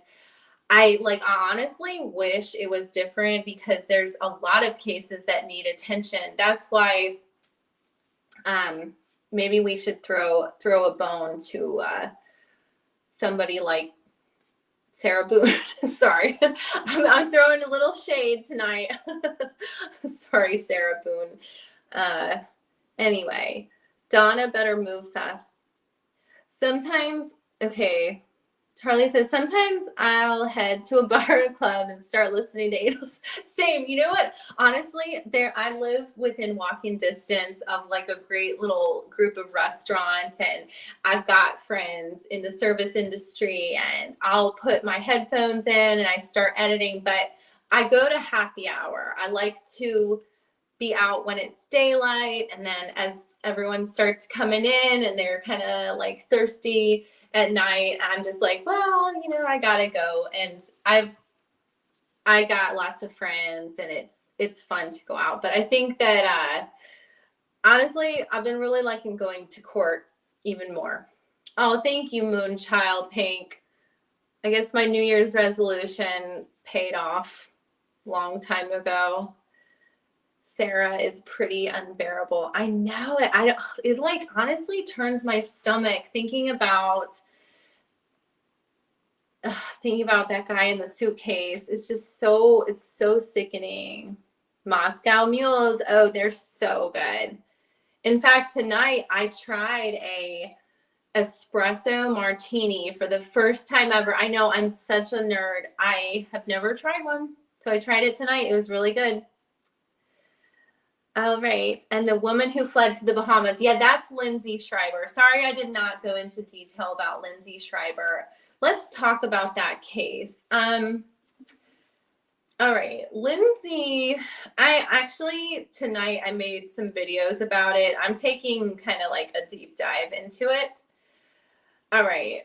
I honestly wish it was different, because there's a lot of cases that need attention. That's why maybe we should throw a bone to somebody like Sarah Boone. Sorry, I'm throwing a little shade tonight. Sorry, Sarah Boone. Anyway, Donna better move fast. Sometimes, okay, Charlie says, sometimes I'll head to a bar or club and start listening to Adelson. Same. You know what? Honestly, I live within walking distance of like a great little group of restaurants, and I've got friends in the service industry, and I'll put my headphones in and I start editing, but I go to happy hour. I like to be out when it's daylight, and then as everyone starts coming in and they're kind of like thirsty at night, I'm just like, well, I gotta go. And I got lots of friends, and it's fun to go out. But I think that honestly, I've been really liking going to court even more. Oh, thank you, Moonchild Pink. I guess my New Year's resolution paid off long time ago. Sarah is pretty unbearable. I know it. It like honestly turns my stomach thinking about that guy in the suitcase. It's just so sickening. Moscow Mules. Oh, they're so good. In fact, tonight I tried a espresso martini for the first time ever. I know, I'm such a nerd. I have never tried one. So I tried it tonight. It was really good. All right. And the woman who fled to the Bahamas. Yeah, that's Lindsay Shriver. Sorry, I did not go into detail about Lindsay Shriver. Let's talk about that case. All right. Lindsay, tonight I made some videos about it. I'm taking kind of like a deep dive into it. All right.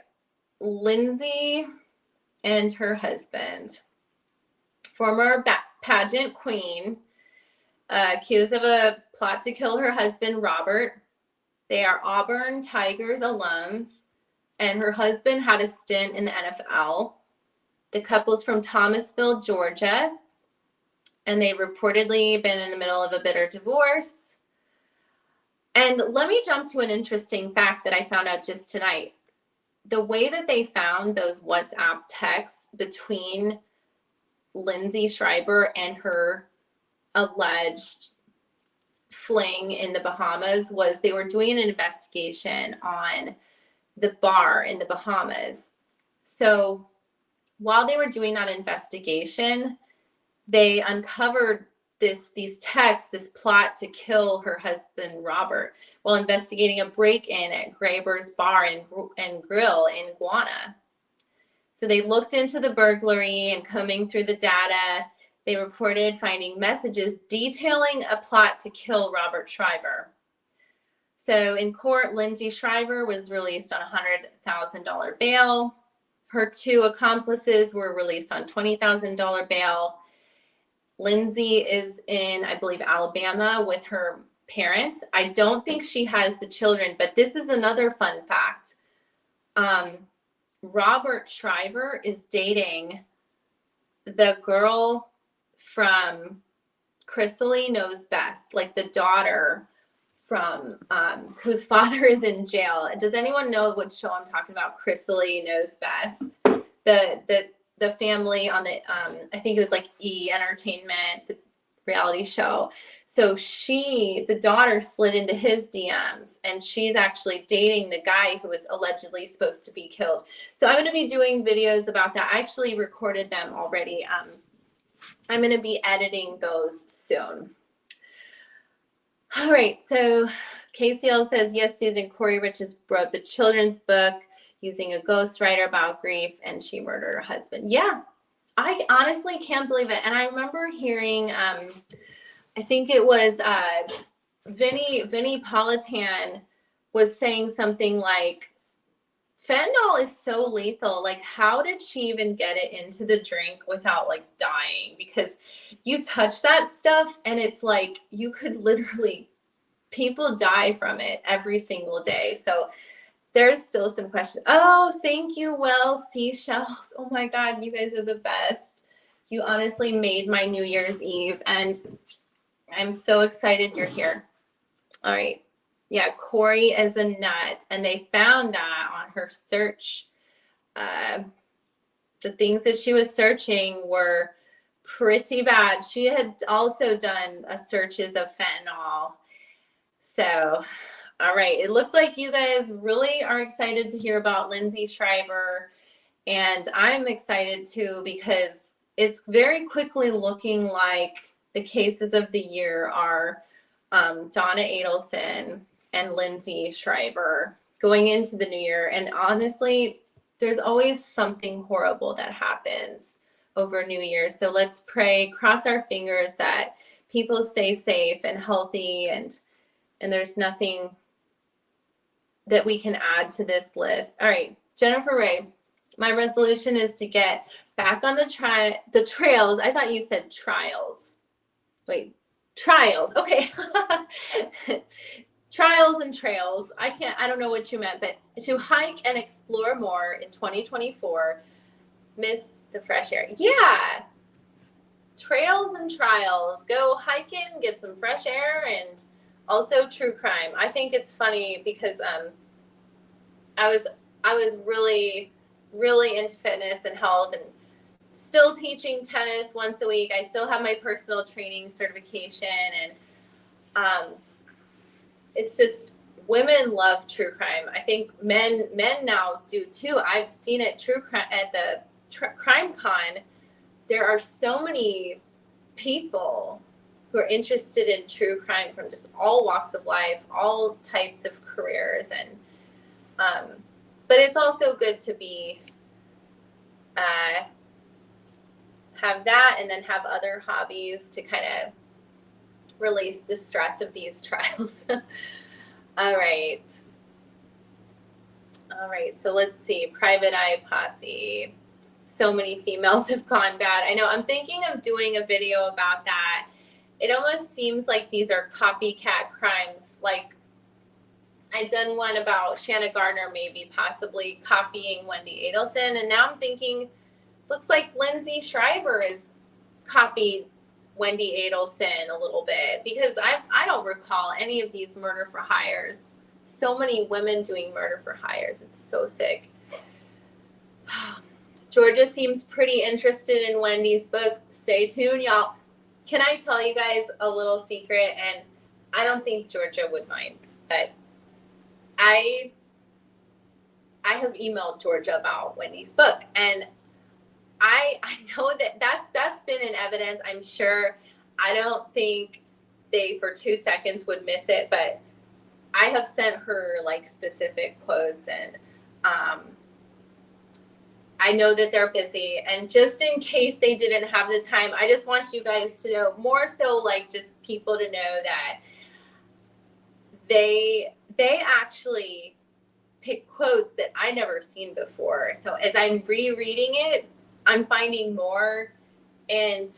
Lindsay and her husband, former pageant queen, accused of a plot to kill her husband, Robert. They are Auburn Tigers alums, and her husband had a stint in the NFL. The couple's from Thomasville, Georgia, and they've reportedly been in the middle of a bitter divorce. And let me jump to an interesting fact that I found out just tonight. The way that they found those WhatsApp texts between Lindsay Shriver and her alleged fling in the Bahamas was they were doing an investigation on the bar in the Bahamas. So while they were doing that investigation, they uncovered these texts, this plot to kill her husband, Robert, while investigating a break-in at Graber's Bar and Grill in Guana. So they looked into the burglary, and combing through the data, they reported finding messages detailing a plot to kill Robert Shriver. So in court, Lindsay Shriver was released on $100,000 bail. Her two accomplices were released on $20,000 bail. Lindsay is in, I believe, Alabama with her parents. I don't think she has the children, but this is another fun fact. Robert Shriver is dating the girl from Chrysalie Knows Best, like the daughter from whose father is in jail. Does anyone know what show I'm talking about? Chrysalie Knows Best. The family on the I think it was like E Entertainment, the reality show. So the daughter slid into his DMs, and she's actually dating the guy who was allegedly supposed to be killed. So I'm going to be doing videos about that. I actually recorded them already. I'm going to be editing those soon. All right, so KCL says, yes, Susan, Corey Richards wrote the children's book using a ghostwriter about grief, and she murdered her husband. Yeah, I honestly can't believe it. And I remember hearing, I think it was Vinnie Politan was saying something like, fentanyl is so lethal. Like, how did she even get it into the drink without like dying? Because you touch that stuff and it's like you could literally, people die from it every single day. So there's still some questions. Oh, thank you, Well Seashells. Oh my God, you guys are the best. You honestly made my New Year's Eve, and I'm so excited you're here. All right. Yeah, Corey is a nut, and they found that on her search. The things that she was searching were pretty bad. She had also done searches of fentanyl. So, all right. It looks like you guys really are excited to hear about Lindsay Shriver, and I'm excited too because it's very quickly looking like the cases of the year are Donna Adelson and Lindsay Shriver going into the new year. And honestly, there's always something horrible that happens over New Year's. So let's pray, cross our fingers that people stay safe and healthy, and there's nothing that we can add to this list. All right, Jennifer Ray, my resolution is to get back on the trails. I thought you said trials. Wait, trials. Okay. Trials and trails. I don't know what you meant, but to hike and explore more in 2024. Miss the fresh air. Yeah. Trails and trials. Go hiking, get some fresh air, and also true crime. I think it's funny because I was really, really into fitness and health, and still teaching tennis once a week. I still have my personal training certification, and it's just women love true crime. I think men now do too. I've seen it true crime at the CrimeCon. There are so many people who are interested in true crime from just all walks of life, all types of careers, and but it's also good to be have that and then have other hobbies to kind of release the stress of these trials. All right, so let's see. Private Eye Posse. So many females have gone bad. I know. I'm thinking of doing a video about that. It almost seems like these are copycat crimes. Like, I've done one about Shanna Gardner maybe possibly copying Wendy Adelson, and now I'm thinking, looks like Lindsay Shriver is copied Wendy Adelson a little bit, because I don't recall any of these murder for hires. So many women doing murder for hires. It's so sick. Georgia seems pretty interested in Wendy's book. Stay tuned, y'all. Can I tell you guys a little secret? And I don't think Georgia would mind, but I have emailed Georgia about Wendy's book, and I know that's been in evidence. I'm sure. I don't think they for 2 seconds would miss it, but I have sent her like specific quotes, and I know that they're busy, and just in case they didn't have the time, I just want you guys to know, more so like just people to know that they actually pick quotes that I never seen before. So as I'm rereading it, I'm finding more, and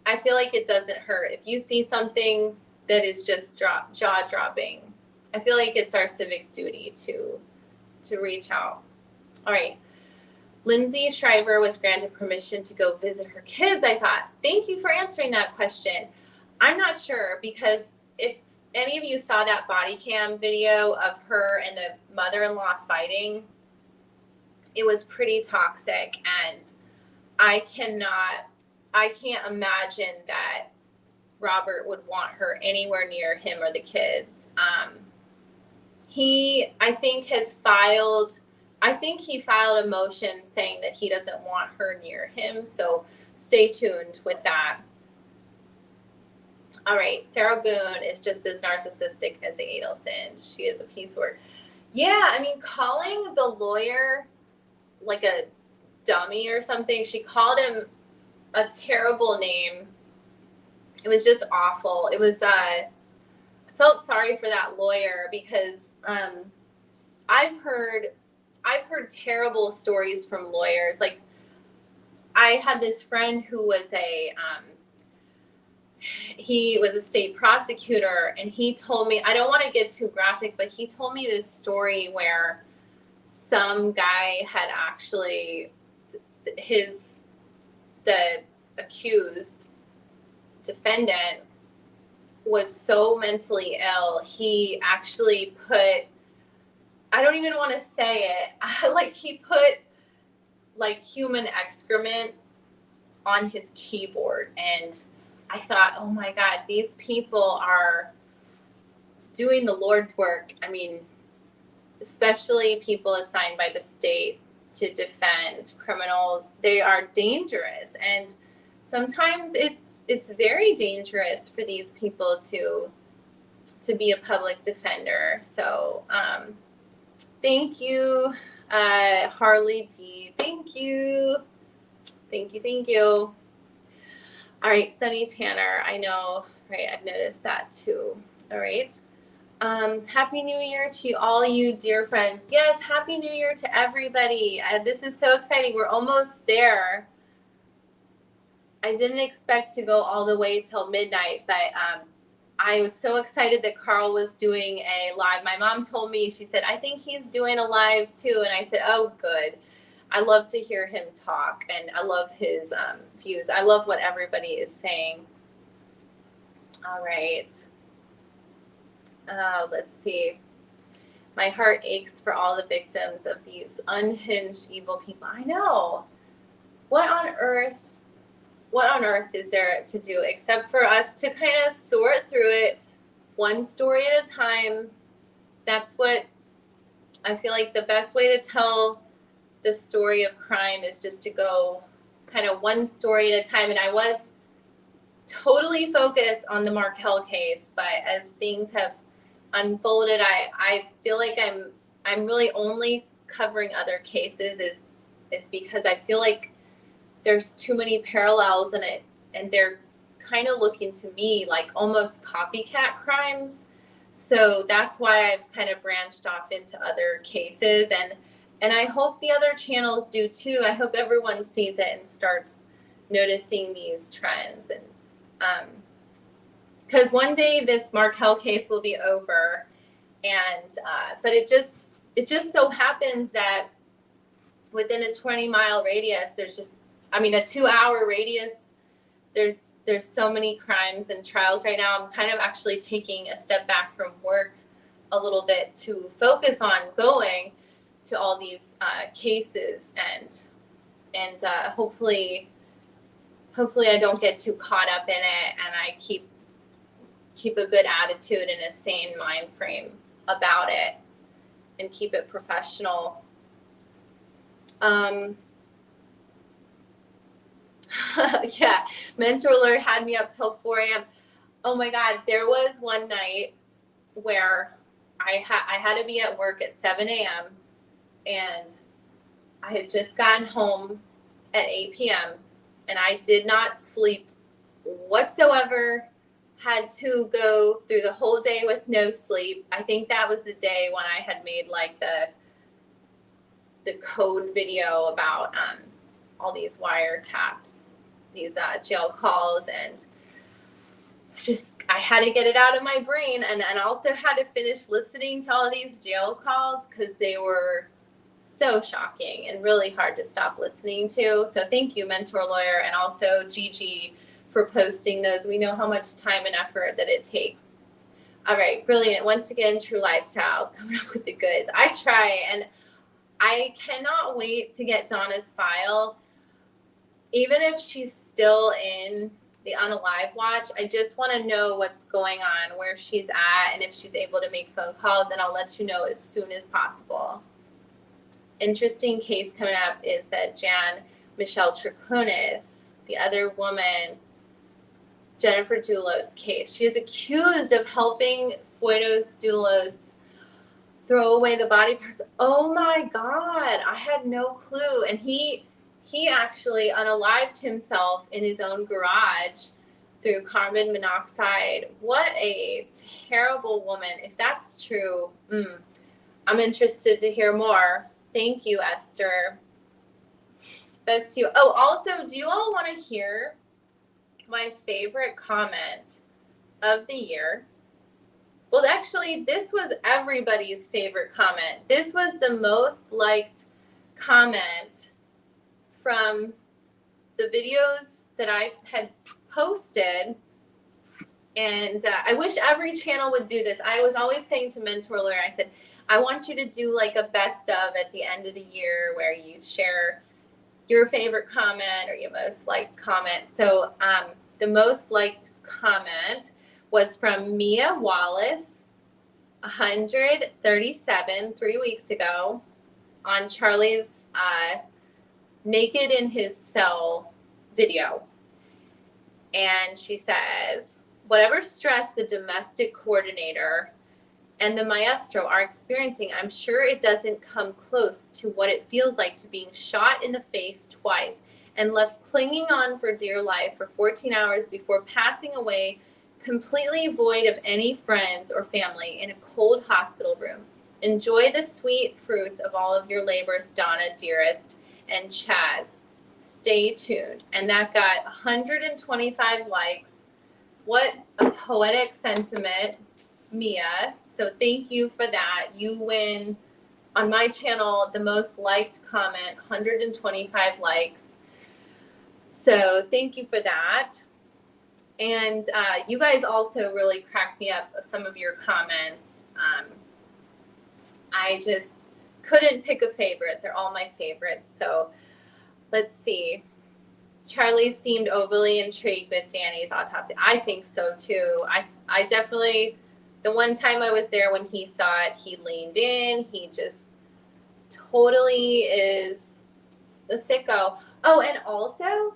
I feel like it doesn't hurt. If you see something that is just jaw-dropping, I feel like it's our civic duty to reach out. All right. Lindsay Shriver was granted permission to go visit her kids. I thought, thank you for answering that question. I'm not sure, because if any of you saw that body cam video of her and the mother-in-law fighting, it was pretty toxic, and I can't imagine that Robert would want her anywhere near him or the kids. He filed a motion saying that he doesn't want her near him, so stay tuned with that. All right, Sarah Boone is just as narcissistic as the Adelson. She is a piece of work. Yeah, I mean, calling the lawyer like a dummy or something, she called him a terrible name. It was just awful. It was, I felt sorry for that lawyer, because I've heard terrible stories from lawyers. Like, I had this friend who was he was a state prosecutor, and he told me, I don't want to get too graphic, but he told me this story where some guy had actually, the accused defendant was so mentally ill, he actually put, I don't even want to say it, like, he put like human excrement on his keyboard. And I thought, oh my God, these people are doing the Lord's work. I mean, especially people assigned by the state to defend criminals. They are dangerous, and sometimes it's very dangerous for these people to be a public defender. So thank you, Harley D. Thank you. All right, Sunny Tanner, I know, right? I've noticed that too. All right. Happy New Year to all you dear friends. Yes, Happy New Year to everybody. This is so exciting. We're almost there. I didn't expect to go all the way till midnight, but I was so excited that Carl was doing a live. My mom told me, she said, I think he's doing a live too. And I said, oh, good. I love to hear him talk, and I love his views. I love what everybody is saying. All right. Let's see. My heart aches for all the victims of these unhinged, evil people. I know. What on earth is there to do except for us to kind of sort through it one story at a time? That's what I feel like the best way to tell the story of crime is, just to go kind of one story at a time. And I was totally focused on the Markel case, but as things have unfolded, I feel like I'm really only covering other cases is because I feel like there's too many parallels in it, and they're kind of looking to me like almost copycat crimes. So that's why I've kind of branched off into other cases, and I hope the other channels do too. I hope everyone sees it and starts noticing these trends, and because one day this Markel case will be over, and but it just so happens that within a 20-mile radius, there's just, I mean, a 2-hour radius, there's so many crimes and trials right now. I'm kind of actually taking a step back from work a little bit to focus on going to all these cases, and hopefully I don't get too caught up in it, and I keep a good attitude and a sane mind frame about it, and keep it professional. Yeah, Mentor Alert had me up till 4 a.m. Oh my God, there was one night where I had to be at work at 7 a.m. and I had just gotten home at 8 p.m. and I did not sleep whatsoever. Had to go through the whole day with no sleep. I think that was the day when I had made like the code video about all these wiretaps, these jail calls, and just I had to get it out of my brain, and also had to finish listening to all these jail calls because they were so shocking and really hard to stop listening to. So thank you, Mentor Lawyer, and also Gigi for posting those. We know how much time and effort that it takes. All right, brilliant. Once again, True Lifestyles coming up with the goods. I try, and I cannot wait to get Donna's file. Even if she's still in the Unalive watch, I just want to know what's going on, where she's at, and if she's able to make phone calls, and I'll let you know as soon as possible. Interesting case coming up is that Jan Michelle Triconis, the other woman, Jennifer Dulos case. She is accused of helping Foytos Dulos throw away the body parts. Oh my God, I had no clue. And he actually unalived himself in his own garage through carbon monoxide. What a terrible woman. If that's true, I'm interested to hear more. Thank you, Esther. Best to you. Oh, also, do you all want to hear my favorite comment of the year? Well, actually, this was everybody's favorite comment. This was the most liked comment from the videos that I had posted. And I wish every channel would do this. I was always saying to Mentor Lawyer, I said, I want you to do like a best of at the end of the year where you share your favorite comment or your most liked comment. So the most liked comment was from Mia Wallace, 137, 3 weeks ago, on Charlie's naked in his cell video. And she says, whatever stress the domestic coordinator and the maestro are experiencing, I'm sure it doesn't come close to what it feels like to being shot in the face twice and left clinging on for dear life for 14 hours before passing away, completely void of any friends or family in a cold hospital room. Enjoy the sweet fruits of all of your labors, Donna, dearest, and Chaz. Stay tuned. And that got 125 likes. What a poetic sentiment, Mia. So thank you for that. You win on my channel the most liked comment, 125 likes. So thank you for that. And you guys also really cracked me up with some of your comments. I just couldn't pick a favorite. They're all my favorites. So let's see. Charlie seemed overly intrigued with Danny's autopsy. I think so too. I definitely, the one time I was there when he saw it, he leaned in. He just totally is a sicko. Oh, and also,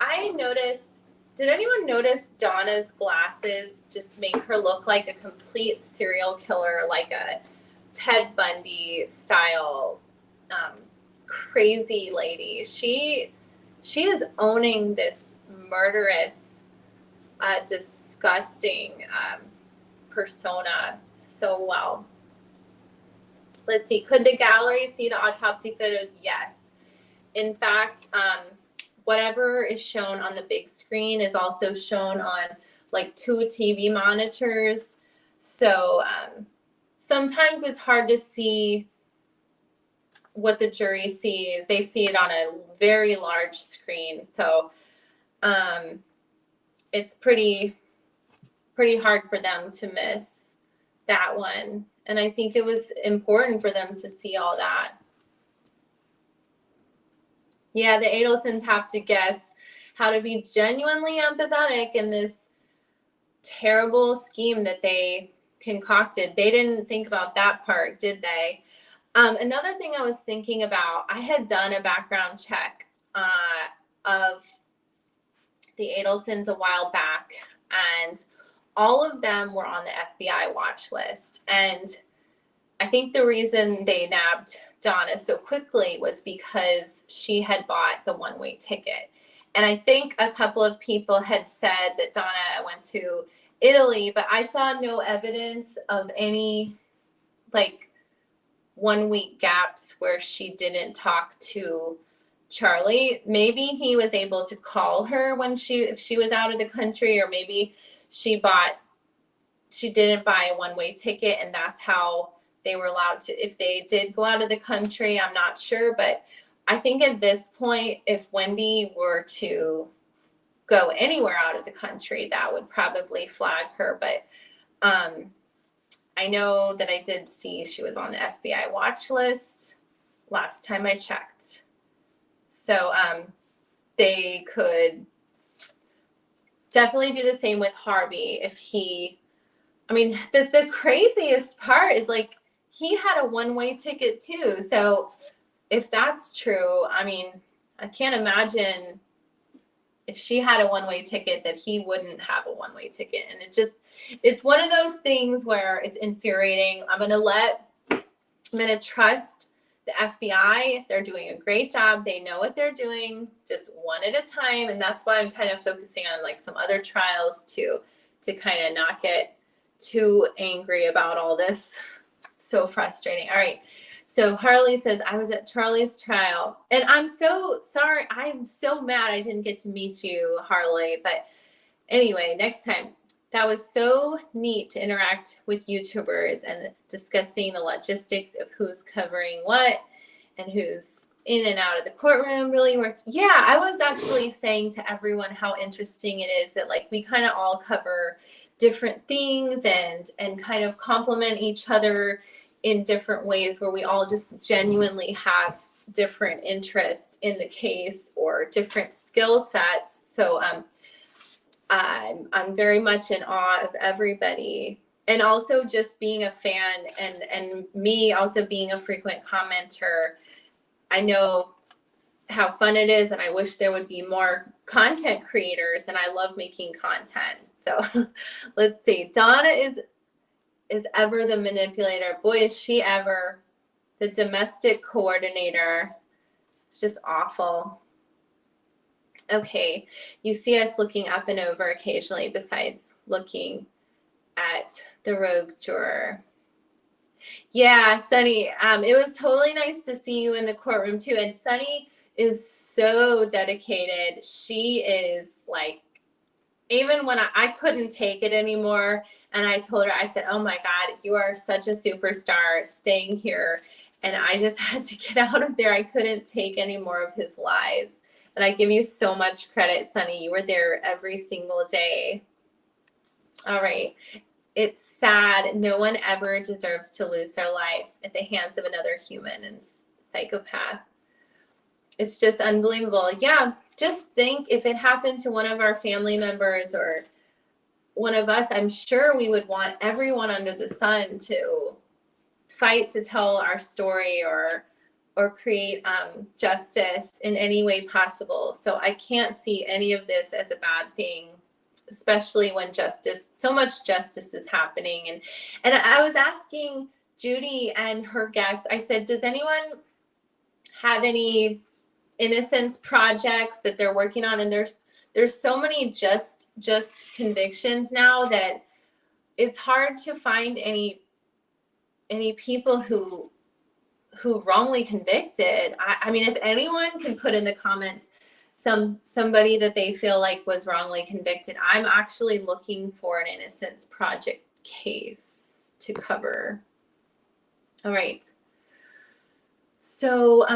I noticed, did anyone notice Donna's glasses just make her look like a complete serial killer, like a Ted Bundy style crazy lady? She is owning this murderous, disgusting persona so well. Let's see. Could the gallery see the autopsy photos? Yes. In fact, whatever is shown on the big screen is also shown on like 2 TV monitors. So sometimes it's hard to see what the jury sees. They see it on a very large screen. So it's pretty hard for them to miss that one. And I think it was important for them to see all that. Yeah, the Adelsons have to guess how to be genuinely empathetic in this terrible scheme that they concocted. They didn't think about that part, did they? Another thing I was thinking about, I had done a background check of the Adelsons a while back, and all of them were on the FBI watch list. And I think the reason they nabbed Donna so quickly was because she had bought the one-way ticket. And I think a couple of people had said that Donna went to Italy, but I saw no evidence of any like 1 week gaps where she didn't talk to Charlie. Maybe he was able to call her when if she was out of the country, or maybe she didn't buy a one-way ticket, and that's how they were allowed to, if they did go out of the country, I'm not sure. But I think at this point, if Wendy were to go anywhere out of the country, that would probably flag her. But I know that I did see she was on the FBI watch list last time I checked. So they could definitely do the same with Harvey if he, I mean, the craziest part is like he had a one-way ticket too. So if that's true, I mean, I can't imagine if she had a one-way ticket that he wouldn't have a one-way ticket. And it's one of those things where it's infuriating. I'm going to trust the FBI. They're doing a great job. They know what they're doing, just one at a time. And that's why I'm kind of focusing on like some other trials too, to kind of not get too angry about all this. So frustrating. All right. So Harley says, I was at Charlie's trial, and I'm so sorry. I'm so mad I didn't get to meet you, Harley. But anyway, next time. That was so neat to interact with YouTubers and discussing the logistics of who's covering what and who's in and out of the courtroom really works. Yeah, I was actually saying to everyone how interesting it is that like we kind of all cover different things and kind of complement each other in different ways where we all just genuinely have different interests in the case or different skill sets. So I'm very much in awe of everybody, and also just being a fan and me also being a frequent commenter. I know how fun it is, and I wish there would be more content creators, and I love making content. So let's see. Donna is ever the manipulator. Boy, is she ever. The domestic coordinator. It's just awful. Okay, you see us looking up and over occasionally besides looking at the rogue juror. Yeah, Sunny, it was totally nice to see you in the courtroom too. And Sunny is so dedicated. She is like, even when I couldn't take it anymore, and I told her, I said, oh my God, you are such a superstar staying here. And I just had to get out of there. I couldn't take any more of his lies. And I give you so much credit, Sunny. You were there every single day. All right. It's sad. No one ever deserves to lose their life at the hands of another human and psychopath. It's just unbelievable. Yeah, just think if it happened to one of our family members or one of us, I'm sure we would want everyone under the sun to fight to tell our story or create justice in any way possible. So I can't see any of this as a bad thing, especially when so much justice is happening. And I was asking Judy and her guests, I said, does anyone have any innocence projects that they're working on? And there's so many just convictions now that it's hard to find any people who wrongly convicted. I mean, if anyone can put in the comments somebody that they feel like was wrongly convicted, I'm actually looking for an innocence project case to cover. All right. So,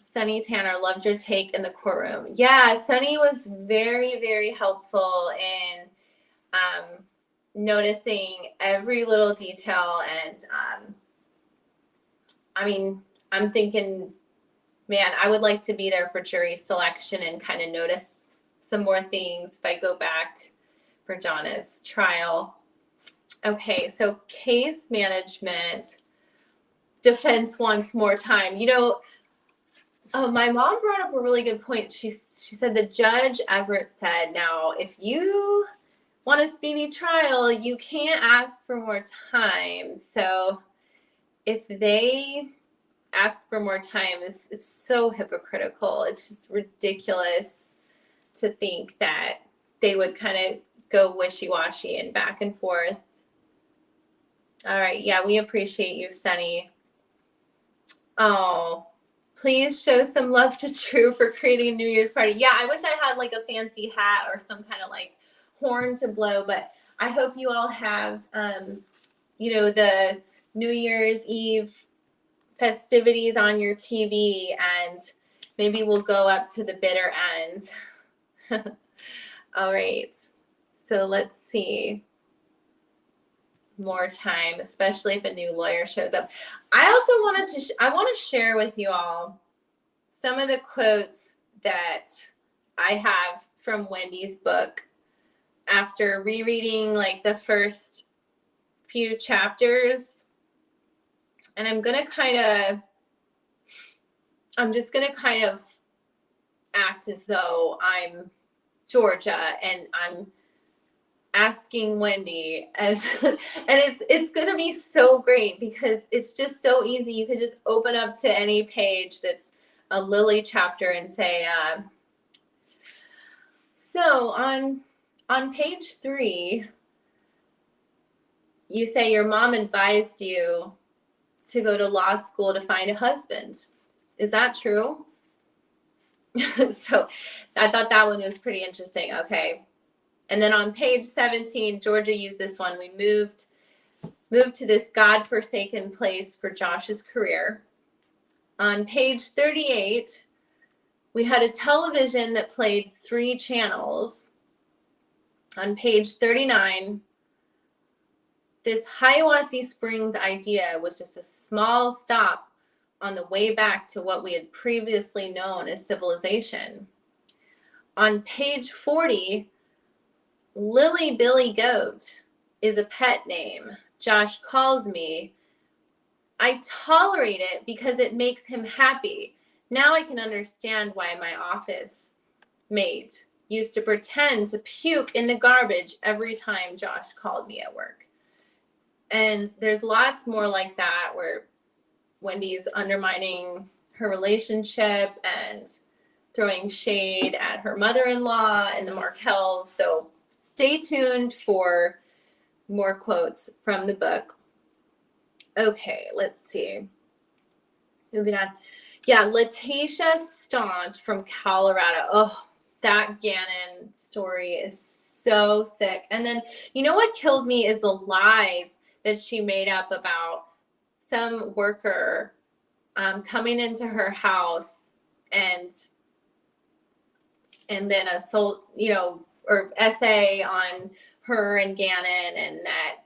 Sunny Tanner, loved your take in the courtroom. Yeah, Sunny was very, very helpful in noticing every little detail. And I mean, I'm thinking, man, I would like to be there for jury selection and kind of notice some more things if I go back for Donna's trial. Okay, so case management, defense wants more time. You know, my mom brought up a really good point. She said that Judge Everett said, now, if you want a speedy trial, you can't ask for more time. So if they ask for more time, it's so hypocritical. It's just ridiculous to think that they would kind of go wishy-washy and back and forth. All right. Yeah, we appreciate you, Sunny. Oh, please show some love to Drew for creating a New Year's party. Yeah, I wish I had like a fancy hat or some kind of like horn to blow, but I hope you all have, you know, the New Year's Eve festivities on your TV, and maybe we'll go up to the bitter end. All right. So let's see. More time, especially if a new lawyer shows up. I also I want to share with you all some of the quotes that I have from Wendy's book after rereading like the first few chapters. And I'm just going to kind of act as though I'm Georgia and I'm asking Wendy and it's going to be so great because it's just so easy. You could just open up to any page that's a Lily chapter and say, so on page 3, you say your mom advised you to go to law school to find a husband. Is that true? So I thought that one was pretty interesting. Okay. And then on page 17, Georgia used this one. We moved to this God-forsaken place for Josh's career. On page 38, we had a television that played 3 channels. On page 39, this Hiawassee Springs idea was just a small stop on the way back to what we had previously known as civilization. On page 40, Lily Billy Goat is a pet name. Josh calls me. I tolerate it because it makes him happy. Now I can understand why my office mate used to pretend to puke in the garbage every time Josh called me at work. And there's lots more like that where Wendy's undermining her relationship and throwing shade at her mother-in-law and the Markels. So stay tuned for more quotes from the book. Okay, let's see. Moving on. Yeah, Letitia Staunch from Colorado. Oh, that Gannon story is so sick. And then, you know what killed me is the lies that she made up about some worker coming into her house and then assault, or essay on her and Gannon, and that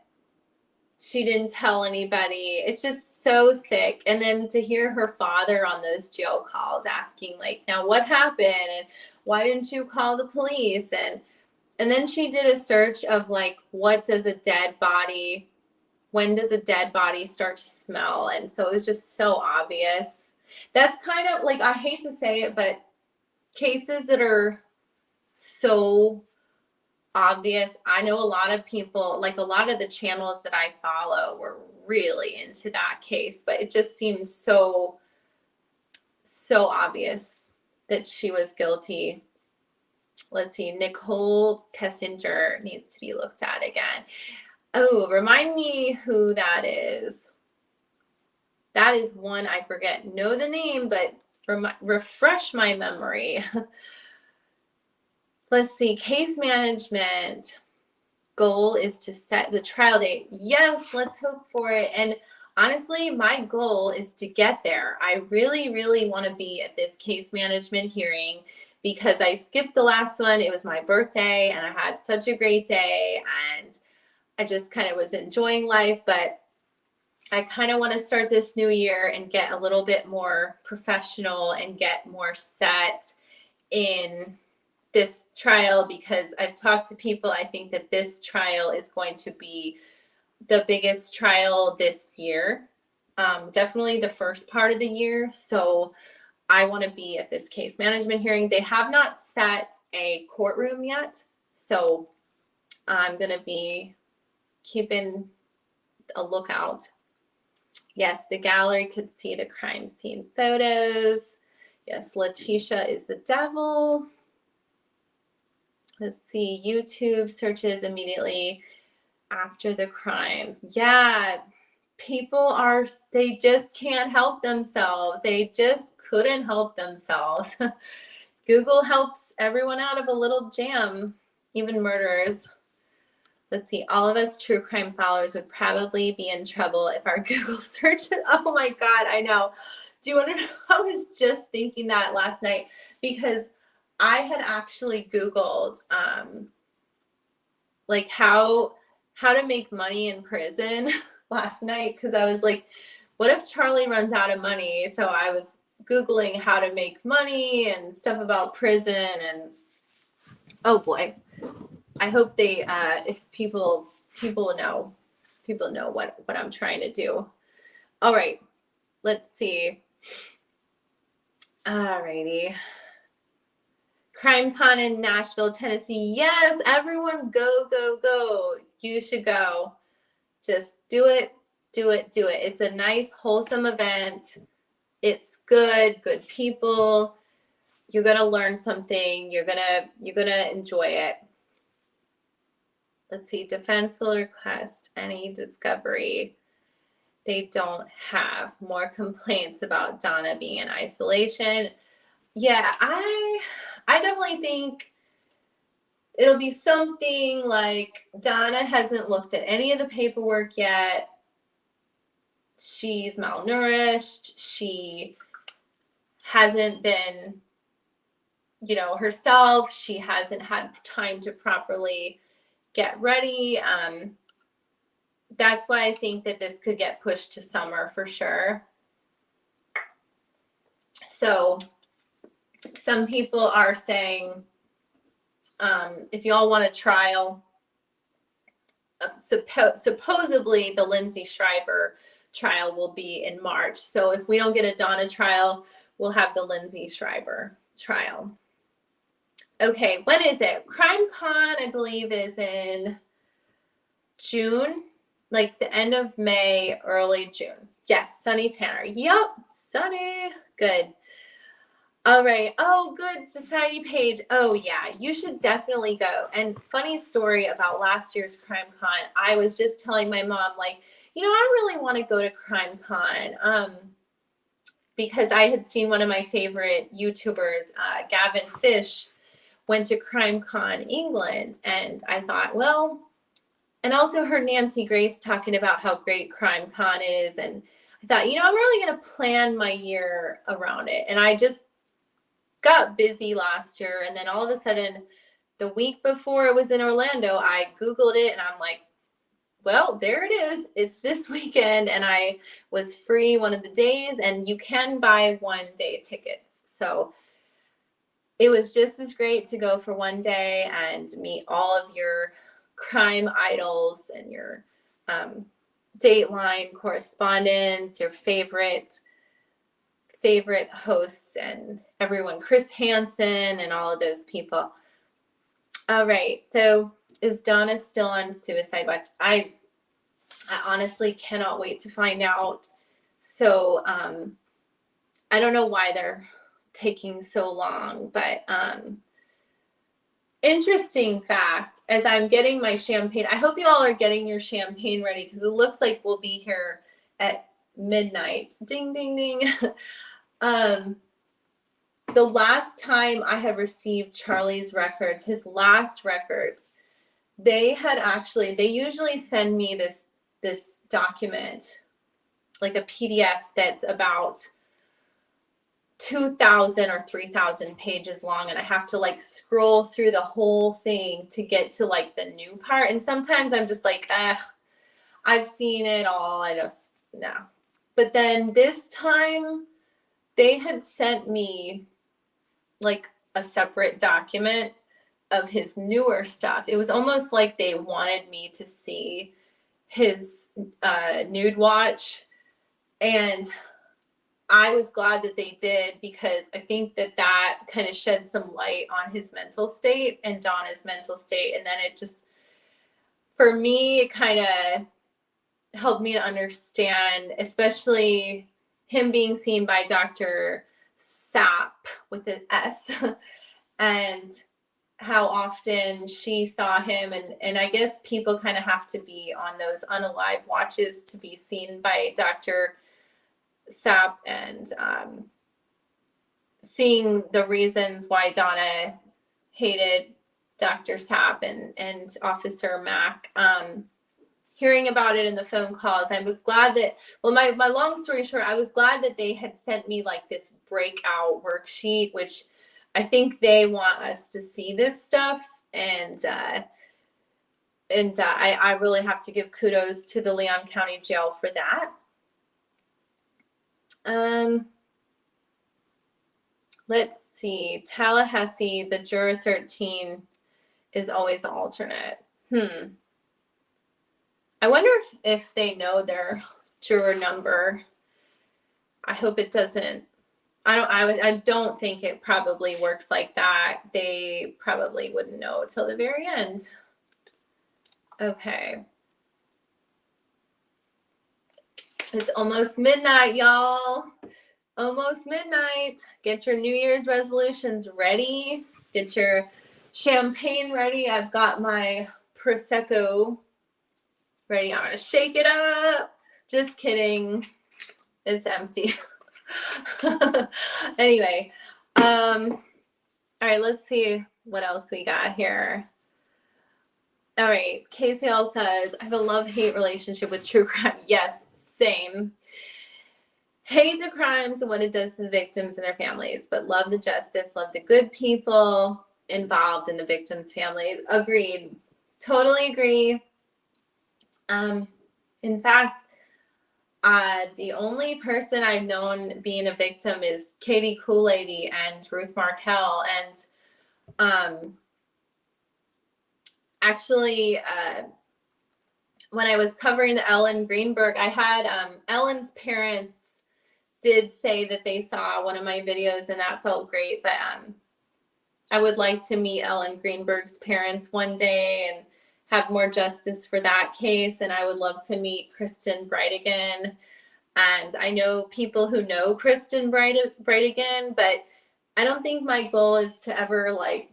she didn't tell anybody. It's just so sick. And then to hear her father on those jail calls asking, like, now what happened? And why didn't you call the police? And then she did a search of, like, when does a dead body start to smell? And so it was just so obvious. That's kind of like, I hate to say it, but cases that are so obvious. I know a lot of people, like a lot of the channels that I follow were really into that case, but it just seemed so obvious that she was guilty. Let's see, Nicole Kessinger needs to be looked at again. Oh, remind me who that is. That is one I forget. Know the name, but refresh my memory. Let's see, case management goal is to set the trial date. Yes, let's hope for it. And honestly, my goal is to get there. I really, really want to be at this case management hearing because I skipped the last one. It was my birthday and I had such a great day and I just kind of was enjoying life, but I kind of want to start this new year and get a little bit more professional and get more set in this trial because I've talked to people. I think that this trial is going to be the biggest trial this year, definitely the first part of the year. So I want to be at this case management hearing. They have not set a courtroom yet, so I'm going to be keeping a lookout. Yes, the gallery could see the crime scene photos. Yes, Letitia is the devil. Let's see, YouTube searches immediately after the crimes. Yeah, they just can't help themselves. They just couldn't help themselves. Google helps everyone out of a little jam, even murderers. Let's see. All of us true crime followers would probably be in trouble if our Google search. Oh my God, I know. Do you want to know? I was just thinking that last night because I had actually Googled like how to make money in prison last night because I was like, what if Charlie runs out of money? So I was Googling how to make money and stuff about prison, and oh boy, I hope they if people know what I'm trying to do. All right, let's see. All righty. CrimeCon in Nashville, Tennessee. Yes, everyone go, go, go. You should go. Just do it, do it, do it. It's a nice, wholesome event. It's good people. You're gonna learn something. You're gonna enjoy it. Let's see. Defense will request any discovery they don't have. More complaints about Donna being in isolation. Yeah, I definitely think it'll be something like Donna hasn't looked at any of the paperwork yet. She's malnourished. She hasn't been, herself. She hasn't had time to properly get ready. That's why I think that this could get pushed to summer for sure. So some people are saying, if y'all want a trial, supposedly the Lindsay Shriver trial will be in March. So if we don't get a Donna trial, we'll have the Lindsay Shriver trial. Okay, when is it? CrimeCon, I believe, is in June, like the end of May, early June. Yes, Sunny Tanner. Yep, Sunny. Good. All right. Oh, good. Society page. Oh, yeah. You should definitely go. And funny story about last year's CrimeCon. I was just telling my mom, like, I really want to go to CrimeCon because I had seen one of my favorite YouTubers, Gavin Fish, went to CrimeCon England. And I thought, well, and also heard Nancy Grace talking about how great CrimeCon is. And I thought, I'm really going to plan my year around it. And I just got busy last year, and then all of a sudden the week before it was in Orlando, I Googled it and I'm like, well, there it is. It's this weekend, and I was free one of the days, and you can buy 1-day tickets. So it was just as great to go for one day and meet all of your crime idols and your Dateline correspondents, your favorite hosts and everyone, Chris Hansen and all of those people. All right. So is Donna still on suicide watch? I honestly cannot wait to find out. So I don't know why they're taking so long, but interesting fact, as I'm getting my champagne, I hope you all are getting your champagne ready because it looks like we'll be here at midnight. Ding, ding, ding. The last time I had received Charlie's records, his last records, they usually send me this document, like a PDF that's about 2,000 or 3,000 pages long, and I have to like scroll through the whole thing to get to like the new part. And sometimes I'm just like, I've seen it all. I just, no. But then this time they had sent me like a separate document of his newer stuff. It was almost like they wanted me to see his nude watch. And I was glad that they did, because I think that kind of shed some light on his mental state and Donna's mental state. And then it just, for me, it kind of helped me to understand, especially him being seen by Dr. Sapp with an S and how often she saw him. And I guess people kind of have to be on those unalive watches to be seen by Dr. Sapp, and seeing the reasons why Donna hated Dr. Sapp and Officer Mack. Hearing about it in the phone calls, I was glad that, well, my long story short, I was glad that they had sent me like this breakout worksheet, which I think they want us to see this stuff. And I really have to give kudos to the Leon County Jail for that. Let's see. Tallahassee, the juror 13 is always the alternate. I wonder if they know their juror number. I hope it doesn't. I don't think it probably works like that. They probably wouldn't know till the very end. Okay. It's almost midnight, y'all. Almost midnight. Get your New Year's resolutions ready. Get your champagne ready. I've got my Prosecco ready. I'm gonna shake it up. Just kidding. It's empty. Anyway, all right, let's see what else we got here. All right, KCL says, I have a love-hate relationship with true crime. Yes, same. Hate the crimes and what it does to the victims and their families, but love the justice, love the good people involved in the victims' families. Agreed. Totally agree. In fact, the only person I've known being a victim is Katie Kool-Lady and Ruth Markel. And actually, when I was covering the Ellen Greenberg, I had Ellen's parents did say that they saw one of my videos, and that felt great. But I would like to meet Ellen Greenberg's parents one day and have more justice for that case. And I would love to meet Kristen Brightigan. And I know people who know Kristen Brightigan, but I don't think my goal is to ever like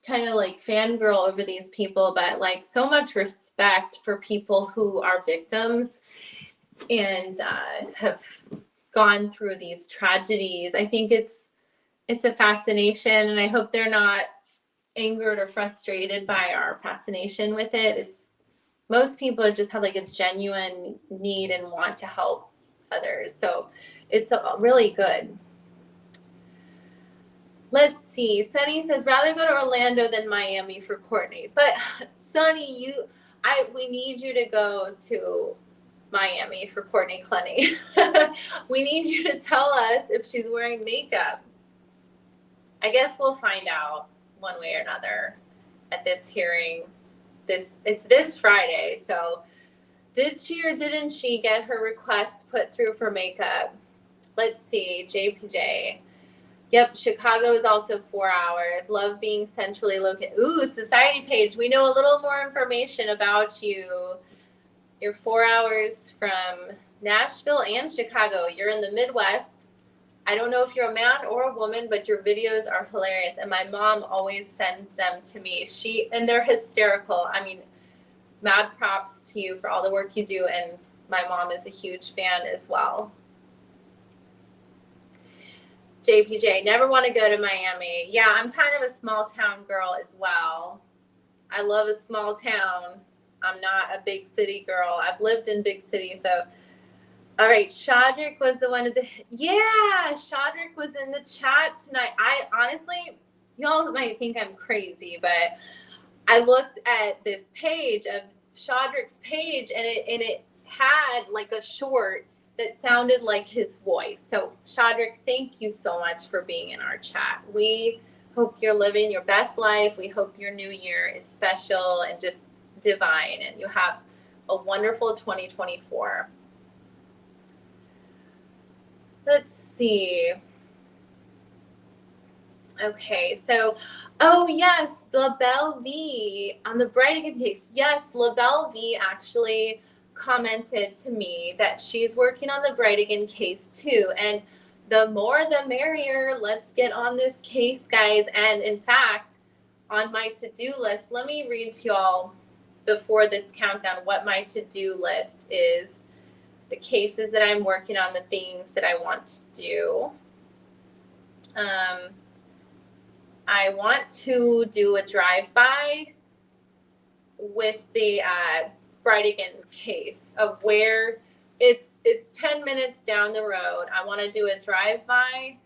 kind of like fangirl over these people, but like so much respect for people who are victims and have gone through these tragedies. I think it's a fascination, and I hope they're not angered or frustrated by our fascination with it. It's most people are just have like a genuine need and want to help others. So it's really good. Let's see. Sunny says, rather go to Orlando than Miami for Courtney. But Sunny, we need you to go to Miami for Courtney Clenny. We need you to tell us if she's wearing makeup. I guess we'll find out one way or another at this hearing. It's this Friday, so did she or didn't she get her request put through for makeup? Let's see, JPJ. Yep, Chicago is also 4 hours. Love being centrally located. Ooh, society page. We know a little more information about you. You're 4 hours from Nashville and Chicago. You're in the Midwest. I don't know if you're a man or a woman, but your videos are hilarious. And my mom always sends them to me. And they're hysterical. I mean, mad props to you for all the work you do. And my mom is a huge fan as well. JPJ, never want to go to Miami. Yeah, I'm kind of a small town girl as well. I love a small town. I'm not a big city girl. I've lived in big cities, so. All right, Shadrick was the one of the, yeah, Shadrick was in the chat tonight. I honestly, y'all might think I'm crazy, but I looked at this page of Shadrick's page, and it had like a short that sounded like his voice. So Shadrick, thank you so much for being in our chat. We hope you're living your best life. We hope your new year is special and just divine, and you have a wonderful 2024. Let's see. Okay, so, oh yes, LaBelle V on the Brightigan case. Yes, LaBelle V actually commented to me that she's working on the Brightigan case too. And the more the merrier. Let's get on this case, guys. And in fact, on my to-do list, let me read to y'all before this countdown what my to-do list is. The cases that I'm working on, the things that I want to do. I want to do a drive-by with the Brightigan case of where it's 10 minutes down the road. I want to do a drive-by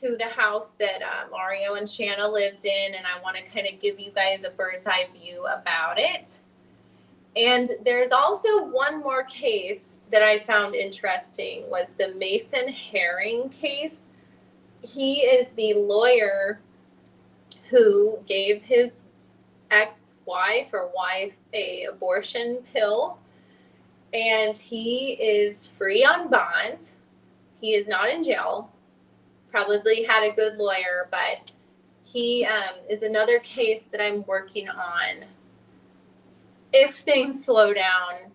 to the house that Mario and Shanna lived in, and I want to kind of give you guys a bird's eye view about it. And there's also one more case that I found interesting, was the Mason Herring case. He is the lawyer who gave his ex-wife or wife a abortion pill, and he is free on bond. He is not in jail. Probably had a good lawyer, but he is another case that I'm working on. If things slow down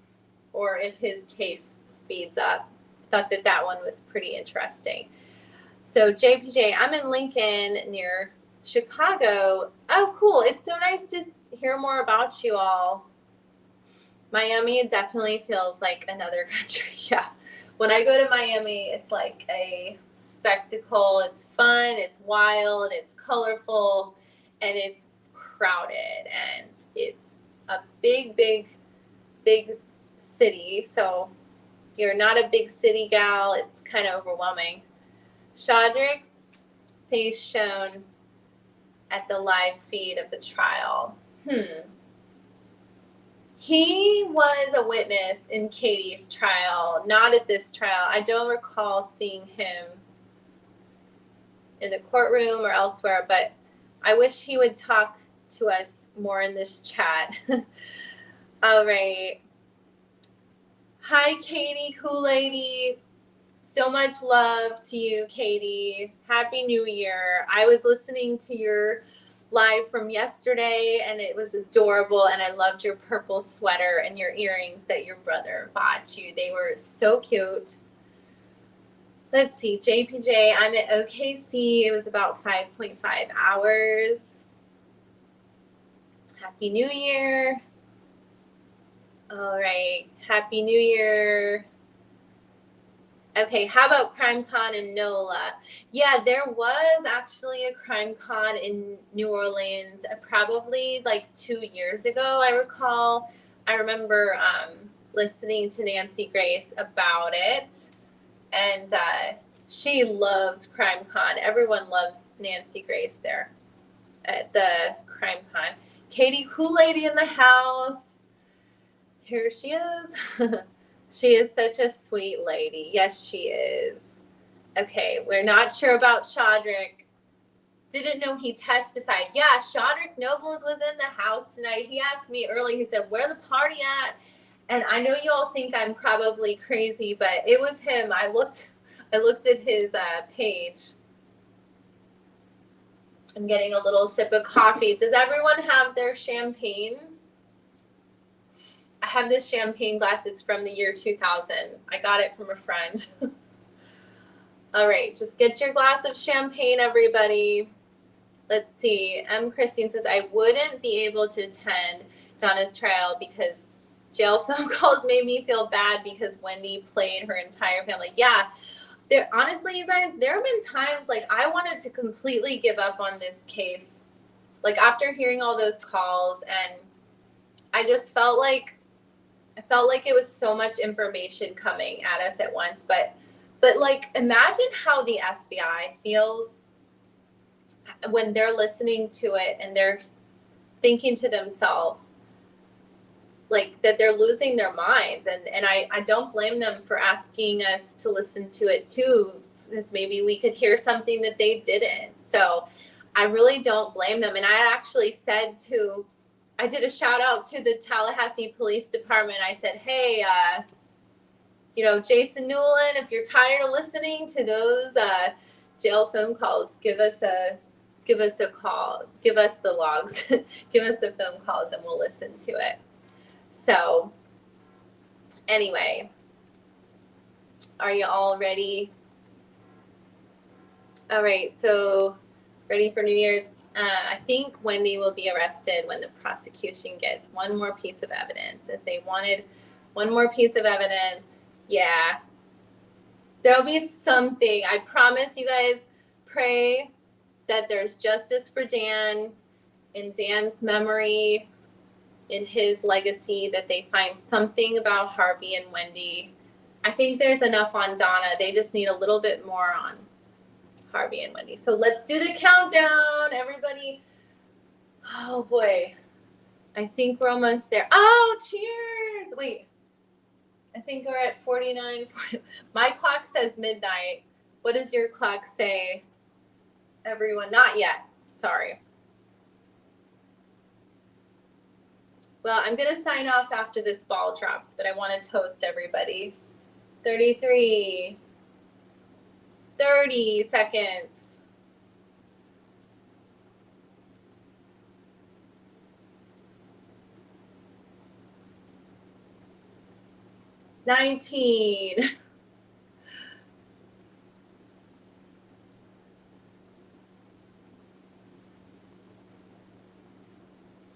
or if his case speeds up, thought that one was pretty interesting. So JPJ, I'm in Lincoln near Chicago. Oh, cool. It's so nice to hear more about you all. Miami definitely feels like another country. Yeah. When I go to Miami, it's like a spectacle. It's fun, it's wild, it's colorful, and it's crowded, and it's a big city. So if you're not a big city gal, it's kind of overwhelming. Shadrach's face shown at the live feed of the trial. He was a witness in Katie's trial, not at this trial. I don't recall seeing him in the courtroom or elsewhere, but I wish he would talk to us more in this chat. All right. Hi, Katie, cool lady. So much love to you, Katie. Happy New Year. I was listening to your live from yesterday, and it was adorable, and I loved your purple sweater and your earrings that your brother bought you. They were so cute. Let's see, JPJ, I'm at OKC. It was about 5.5 hours. Happy New Year. All right, Happy New Year. Okay, how about CrimeCon in NOLA? Yeah, there was actually a CrimeCon in New Orleans probably like 2 years ago, I recall. I remember listening to Nancy Grace about it. And she loves CrimeCon. Everyone loves Nancy Grace there at the CrimeCon. Katie, cool lady in the house. Here she is. She is such a sweet lady. Yes, she is. Okay, we're not sure about Shadrach. Didn't know he testified. Yeah, Shadrach Nobles was in the house tonight. He asked me early. He said, "Where the party at?" And I know you all think I'm probably crazy, but it was him. I looked at his page. I'm getting a little sip of coffee. Does everyone have their champagne? I have this champagne glass. It's from the year 2000. I got it from a friend. All right, just get your glass of champagne, everybody. Let's see. Christine says, I wouldn't be able to attend Donna's trial because jail phone calls made me feel bad because Wendy played her entire family. Yeah, honestly, you guys, there have been times like I wanted to completely give up on this case. Like after hearing all those calls, and I just felt like it was so much information coming at us at once. But like imagine how the FBI feels when they're listening to it and they're thinking to themselves, like that they're losing their minds. And I don't blame them for asking us to listen to it too, because maybe we could hear something that they didn't. So I really don't blame them. And I actually said I did a shout out to the Tallahassee Police Department. I said, hey, Jason Newland, if you're tired of listening to those jail phone calls, give us a call, give us the logs, give us the phone calls, and we'll listen to it. So anyway, are you all ready? All right, so ready for New Year's? I think Wendy will be arrested when the prosecution gets one more piece of evidence. If they wanted one more piece of evidence, yeah, there'll be something. I promise you guys, pray that there's justice for Dan, in Dan's memory, in his legacy, that they find something about Harvey and Wendy. I think there's enough on Donna. They just need a little bit more on Harvey and Wendy. So let's do the countdown, everybody. Oh boy. I think we're almost there. Oh, cheers. Wait. I think we're at 49. My clock says midnight. What does your clock say, everyone? Not yet. Sorry. Well, I'm going to sign off after this ball drops, but I want to toast everybody. 33. 30 seconds. 19. I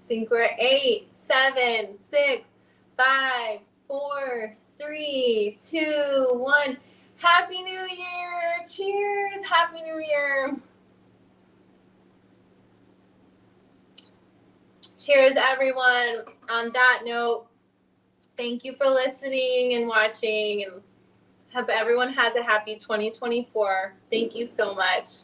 think we're at 8, 7, 6, 5, 4, 3, 2, 1. Happy New Year! Cheers! Happy New Year! Cheers, everyone. On that note, thank you for listening and watching, and hope everyone has a happy 2024. Thank you so much.